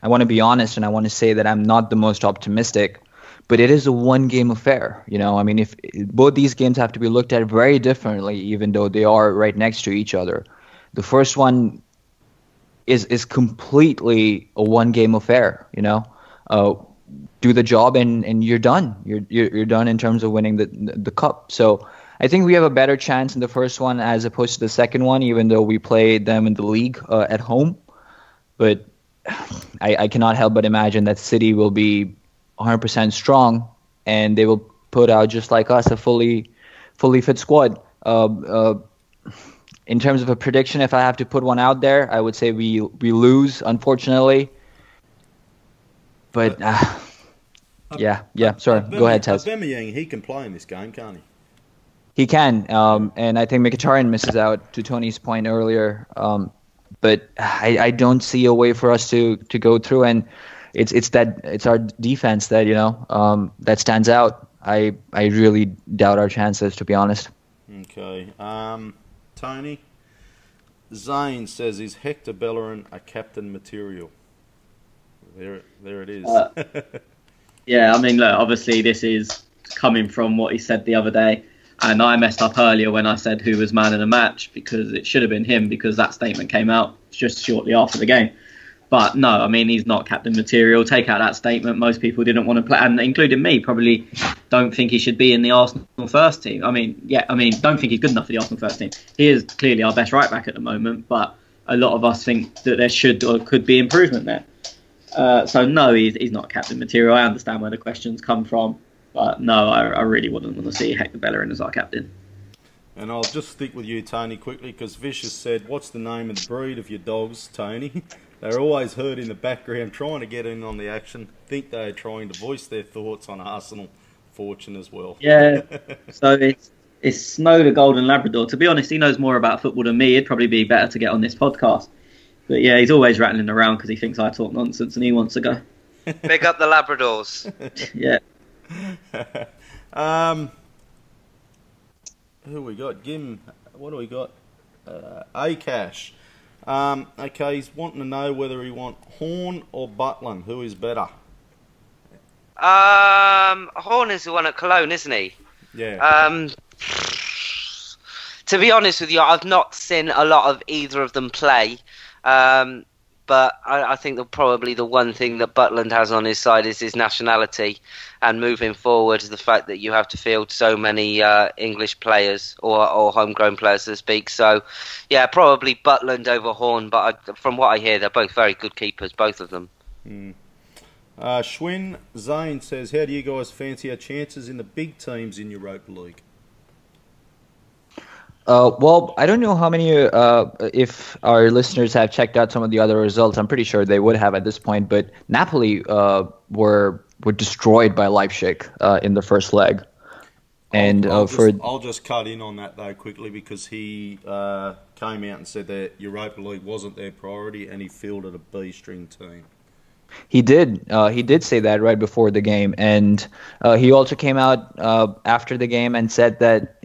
want to be honest, and I want to say that I'm not the most optimistic, but it is a one-game affair. I mean, if both these games have to be looked at very differently, even though they are right next to each other. The first one is completely a one-game affair. Do the job and you're done. You're done in terms of winning the cup. So I think we have a better chance in the first one as opposed to the second one, even though we played them in the league at home. But I cannot help but imagine that City will be 100% strong, and they will put out, just like us, a fully fit squad. In terms of a prediction, if I have to put one out there, I would say we lose, unfortunately. But sorry, go ahead, Tez. Aubameyang, he can play in this game, can't he? He can, and I think Mkhitaryan misses out, to Tony's point earlier. But I don't see a way for us to go through, and it's our defense that that stands out. I really doubt our chances, to be honest. Okay, Tony, Zane says, is Hector Bellerin a captain material? There it is. Yeah, I mean, look, obviously this is coming from what he said the other day. And I messed up earlier when I said who was man of the match, because it should have been him, because that statement came out just shortly after the game. But no, I mean, he's not captain material. Take out that statement. Most people didn't want to play, and including me, probably don't think he should be in the Arsenal first team. Don't think he's good enough for the Arsenal first team. He is clearly our best right back at the moment, but a lot of us think that there should or could be improvement there. So no, he's not captain material. I understand where the questions come from, but no, I really wouldn't want to see Hector Bellerin as our captain. And I'll just stick with you, Tony, quickly, because Vicious said, what's the name of the breed of your dogs, Tony? They're always heard in the background trying to get in on the action. Think they're trying to voice their thoughts on Arsenal fortune as well. Yeah, so it's Snow the Golden Labrador. To be honest, he knows more about football than me. It'd probably be better to get on this podcast. But yeah, he's always rattling around because he thinks I talk nonsense and he wants to go. Big up the Labradors. Yeah. Who we got? Gim. What do we got? Akash. Okay, he's wanting to know whether he want Horn or Butland. Who is better? Horn is the one at Cologne, isn't he? Yeah. To be honest with you, I've not seen a lot of either of them play. But I think that probably the one thing that Butland has on his side is his nationality, and moving forward, the fact that you have to field so many English players or homegrown players, so to speak. So, yeah, probably Butland over Horn. But from what I hear, they're both very good keepers, both of them. Schwinn Zane says, how do you guys fancy our chances in the big teams in Europa League? Well, I don't know how many, if our listeners have checked out some of the other results. I'm pretty sure they would have at this point. But Napoli were destroyed by Leipzig in the first leg. And I'll just cut in on that though quickly, because he came out and said that Europa League wasn't their priority, and he fielded a B-string team. He did say that right before the game, and he also came out after the game and said that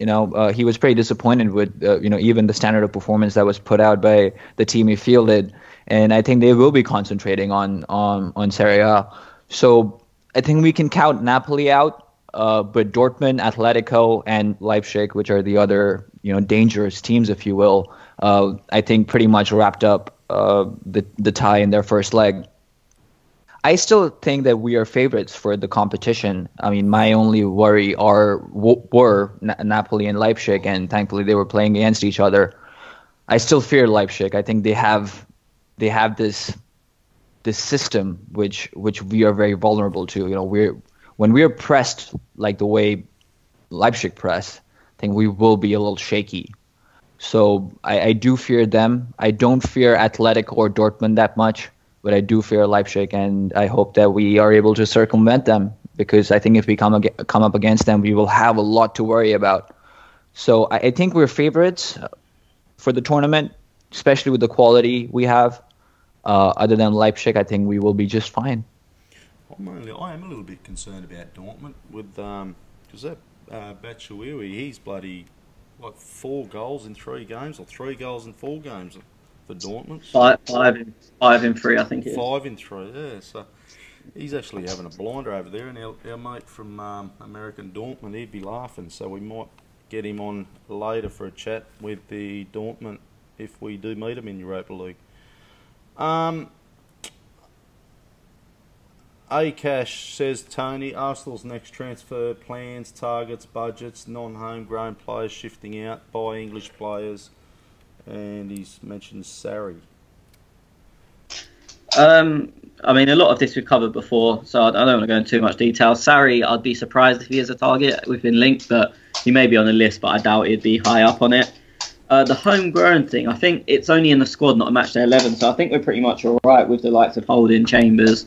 he was pretty disappointed with even the standard of performance that was put out by the team he fielded, and I think they will be concentrating on Serie A. So I think we can count Napoli out, but Dortmund, Atletico, and Leipzig, which are the other dangerous teams, if you will, I think pretty much wrapped up the tie in their first leg. I still think that we are favorites for the competition. I mean, my only worry were Napoli and Leipzig, and thankfully they were playing against each other. I still fear Leipzig. I think they have this system which we are very vulnerable to. When we're pressed like the way Leipzig press, I think we will be a little shaky. So I do fear them. I don't fear Athletic or Dortmund that much, but I do fear Leipzig, and I hope that we are able to circumvent them, because I think if we come up against them, we will have a lot to worry about. So I think we're favorites for the tournament, especially with the quality we have. Other than Leipzig, I think we will be just fine. I am a little bit concerned about Dortmund with because that Batshuayi, he's bloody 4 goals in 3 games, or 3 goals in 4 games. For Dortmund, 5 in 3, I think it is. 5 in 3, yeah. So he's actually having a blinder over there, and our mate from American Dortmund, he'd be laughing. So we might get him on later for a chat with the Dortmund if we do meet him in Europa League. Akash says, Tony, Arsenal's next transfer plans, targets, budgets, non-homegrown players shifting out, buy English players. And he's mentioned Sarri. I mean, a lot of this we've covered before, so I don't want to go into too much detail. Sarri, I'd be surprised if he is a target. We've been linked, but he may be on the list, but I doubt he'd be high up on it. The homegrown thing, I think it's only in the squad, not a matchday 11, so I think we're pretty much all right with the likes of Holding, Chambers.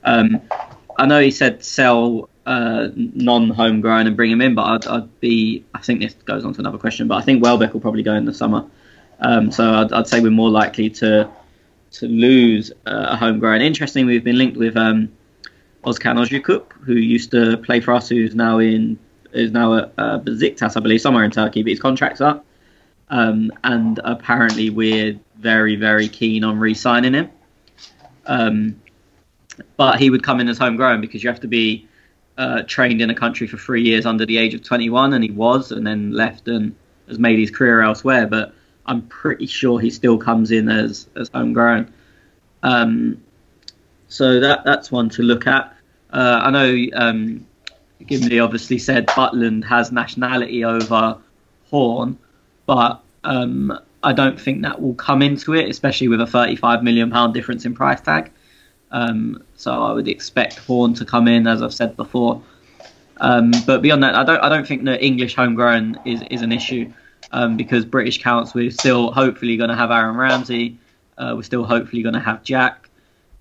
I know he said sell non-homegrown and bring him in, but I think this goes on to another question, but I think Welbeck will probably go in the summer. So I'd say we're more likely to lose a homegrown. Interestingly, we've been linked with Ozkan Ozcup, who used to play for us, who's now at Besiktas, I believe, somewhere in Turkey, but his contract's up. And apparently we're very, very keen on re-signing him. But he would come in as homegrown, because you have to be trained in a country for 3 years under the age of 21, and he was, and then left and has made his career elsewhere. But I'm pretty sure he still comes in as homegrown. So that's one to look at. I know Gimli obviously said Butland has nationality over Horn, but I don't think that will come into it, especially with a £35 million difference in price tag. So I would expect Horn to come in, as I've said before. But beyond that, I don't think the English homegrown is an issue, because British counts, we're still hopefully going to have Aaron Ramsey. We're still hopefully going to have Jack.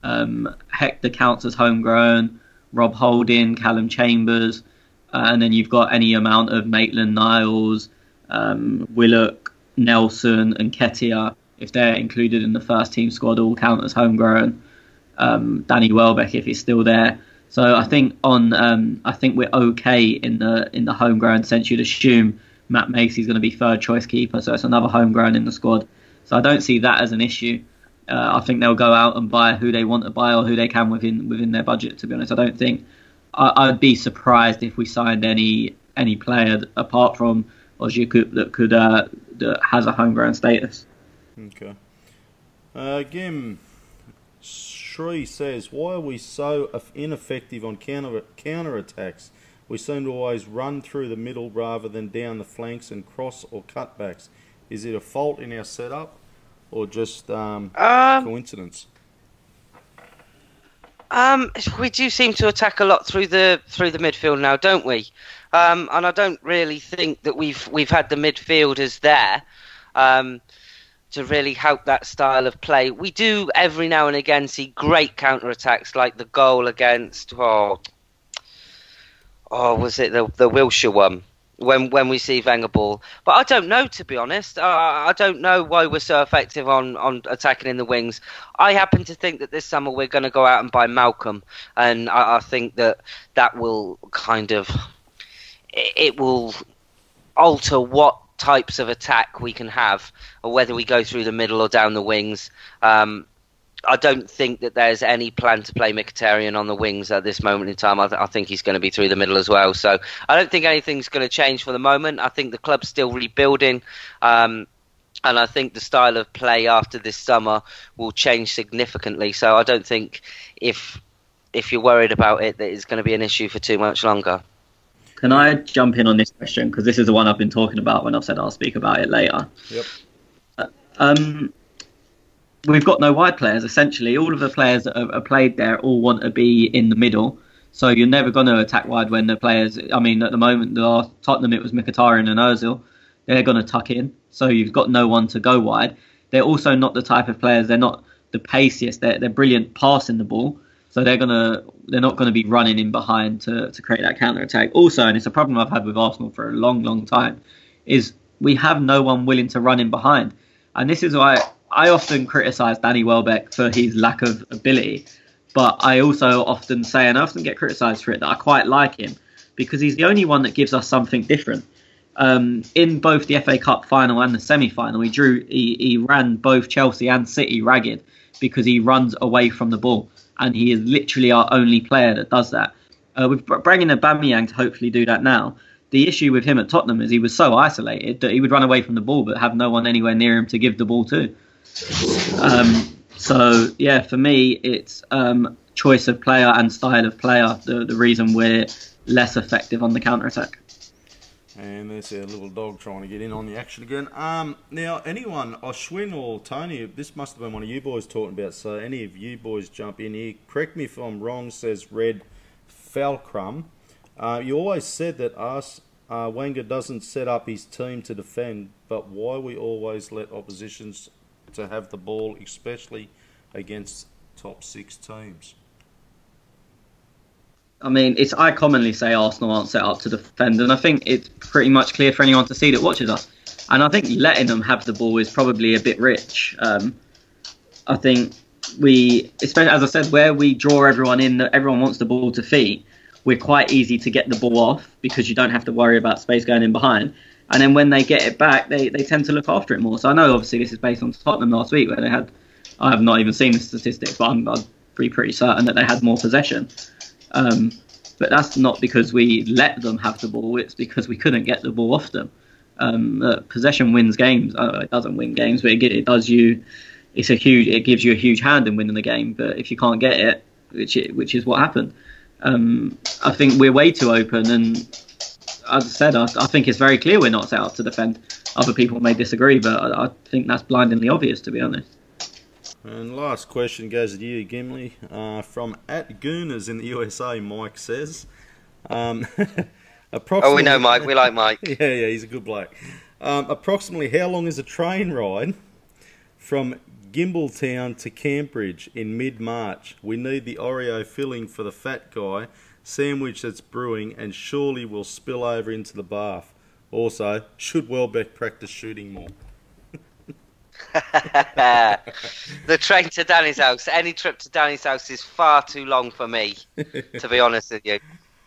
Hector counts as homegrown. Rob Holding, Callum Chambers, and then you've got any amount of Maitland-Niles, Willock, Nelson, and Ketia, if they're included in the first team squad, all count as homegrown. Danny Welbeck, if he's still there. So I think I think we're okay in the homegrown sense. You'd assume Matt Macy's going to be third choice keeper, so it's another homegrown in the squad. So I don't see that as an issue. I think they'll go out and buy who they want to buy or who they can within their budget. To be honest, I don't think I'd be surprised if we signed any player apart from Ozyakup that has a homegrown status. Okay. Again, Shree says, why are we so ineffective on counter attacks? We seem to always run through the middle rather than down the flanks and cross or cutbacks. Is it a fault in our setup, or just coincidence? We do seem to attack a lot through the midfield now, don't we? And I don't really think that we've had the midfielders there to really help that style of play. We do every now and again see great counter attacks, like the goal against was it the Wilshire one? When we see Wenger ball. But I don't know, to be honest. I don't know why we're so effective on attacking in the wings. I happen to think that this summer we're going to go out and buy Malcolm, and I think that will kind of... It will alter what types of attack we can have, or whether we go through the middle or down the wings. I don't think that there's any plan to play Mkhitaryan on the wings at this moment in time. I think he's going to be through the middle as well. So I don't think anything's going to change for the moment. I think the club's still rebuilding. And I think the style of play after this summer will change significantly. So I don't think if you're worried about it, that it's going to be an issue for too much longer. Can I jump in on this question? Because this is the one I've been talking about when I've said I'll speak about it later. Yep. We've got no wide players, essentially. All of the players that are played there all want to be in the middle. So you're never going to attack wide when the players... I mean, at the moment, Tottenham, it was Mkhitaryan and Ozil. They're going to tuck in. So you've got no one to go wide. They're also not the type of players... They're not the paciest. They're brilliant passing the ball. So they're not going to be running in behind to create that counter-attack. Also, and it's a problem I've had with Arsenal for a long, long time, is we have no one willing to run in behind. And this is why... I often criticise Danny Welbeck for his lack of ability, but I also often say, and I often get criticised for it, that I quite like him because he's the only one that gives us something different. In both the FA Cup final and the semi-final, he ran both Chelsea and City ragged because he runs away from the ball, and he is literally our only player that does that. We're bringing Aubameyang to hopefully do that now. The issue with him at Tottenham is he was so isolated that he would run away from the ball but have no one anywhere near him to give the ball to. So yeah, for me it's choice of player and style of player the reason we're less effective on the counter attack. And there's our little dog trying to get in on the action again. Now anyone, Oshwin or Tony, this must have been one of you boys talking about, so any of you boys jump in here. Correct me if I'm wrong, says Red Falcrum. You always said that Wenger doesn't set up his team to defend, but why we always let oppositions to have the ball, especially against top 6 teams? I mean, I commonly say Arsenal aren't set up to defend, and I think it's pretty much clear for anyone to see that watches us. And I think letting them have the ball is probably a bit rich. I think especially as I said, where we draw everyone in, that everyone wants the ball to feet, we're quite easy to get the ball off because you don't have to worry about space going in behind. And then when they get it back, they tend to look after it more. So I know obviously this is based on Tottenham last week where they had, I have not even seen the statistics, but I'm pretty certain that they had more possession. But that's not because we let them have the ball, it's because we couldn't get the ball off them. Possession wins games. It doesn't win games, but it gives you a huge hand in winning the game. But if you can't get it, which is what happened. I think we're way too open, and as I said, I think it's very clear we're not set up to defend. Other people may disagree, but I think that's blindingly obvious, to be honest. And last question goes to you, Gimli. From @Gooners in the USA, Mike says. We know Mike. We like Mike. Yeah, he's a good bloke. Approximately how long is a train ride from Gimbletown to Cambridge in mid-March? We need the Oreo filling for the fat guy, sandwich that's brewing, and surely will spill over into the bath. Also, should Welbeck practice shooting more? The train to Danny's house. Any trip to Danny's house is far too long for me, to be honest with you.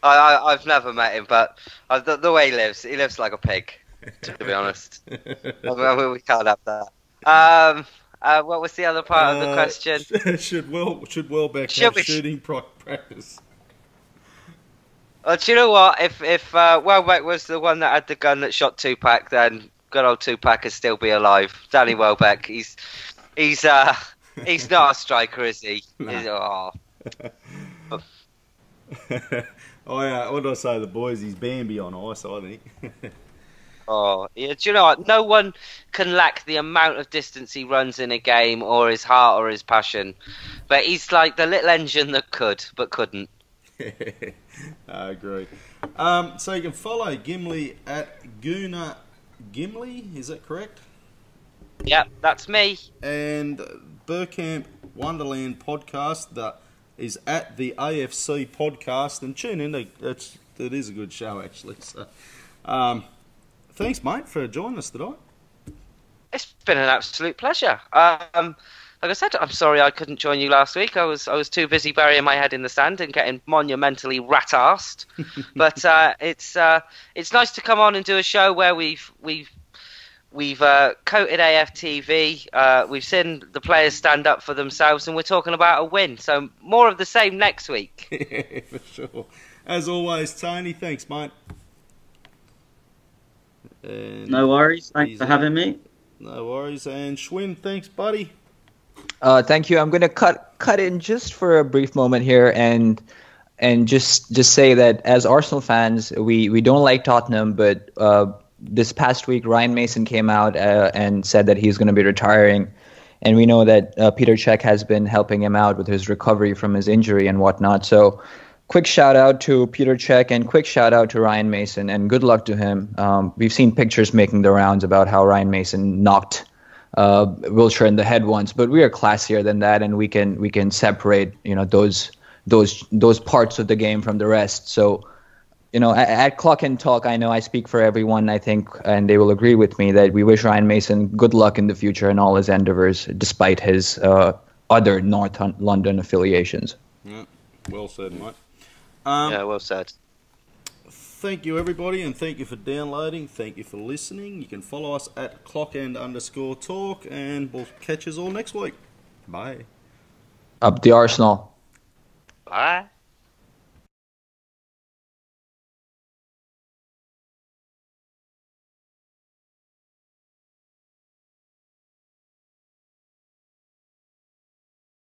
I've never met him, but the way he lives like a pig, to be honest. We can't have that. What was the other part of the question? Should Welbeck have shooting practice? Do you know what? If Welbeck was the one that had the gun that shot Tupac, then good old Tupac could still be alive. Danny Welbeck, he's not a striker, is he? Nah. What do I say to the boys? He's Bambi on ice, I think. Yeah. Do you know what? No one can lack the amount of distance he runs in a game, or his heart, or his passion. But he's like the little engine that could, but couldn't. I agree. So you can follow Gimli @Gooner Gimli, is that correct? Yep, that's me. And Bergamp Wonderland podcast that is at the AFC podcast, and tune in. It is a good show, actually. So, thanks, mate, for joining us today. It's been an absolute pleasure. Like I said, I'm sorry I couldn't join you last week. I was too busy burying my head in the sand and getting monumentally rat-arsed. But it's nice to come on and do a show where we've coated AFTV. We've seen the players stand up for themselves, and we're talking about a win. So more of the same next week. Yeah, for sure. As always, Tony, thanks, mate. And no worries. Thanks for having me. No worries. And Schwinn, thanks, buddy. Thank you. I'm going to cut in just for a brief moment here and just say that as Arsenal fans, we don't like Tottenham, but this past week Ryan Mason came out and said that he's going to be retiring, and we know that Peter Cech has been helping him out with his recovery from his injury and whatnot. So quick shout out to Peter Cech and quick shout out to Ryan Mason, and good luck to him. We've seen pictures making the rounds about how Ryan Mason knocked Wilshere in the head once, but we are classier than that, and we can separate those parts of the game from the rest. So at Clock and Talk, I know I speak for everyone, I think, and they will agree with me that we wish Ryan Mason good luck in the future in all his endeavors, despite his other North London affiliations. Yeah, well said, mate. Yeah, well said. Thank you, everybody, and thank you for downloading. Thank you for listening. You can follow us at @clockend_talk, and we'll catch us all next week. Bye. Up the Arsenal. Bye.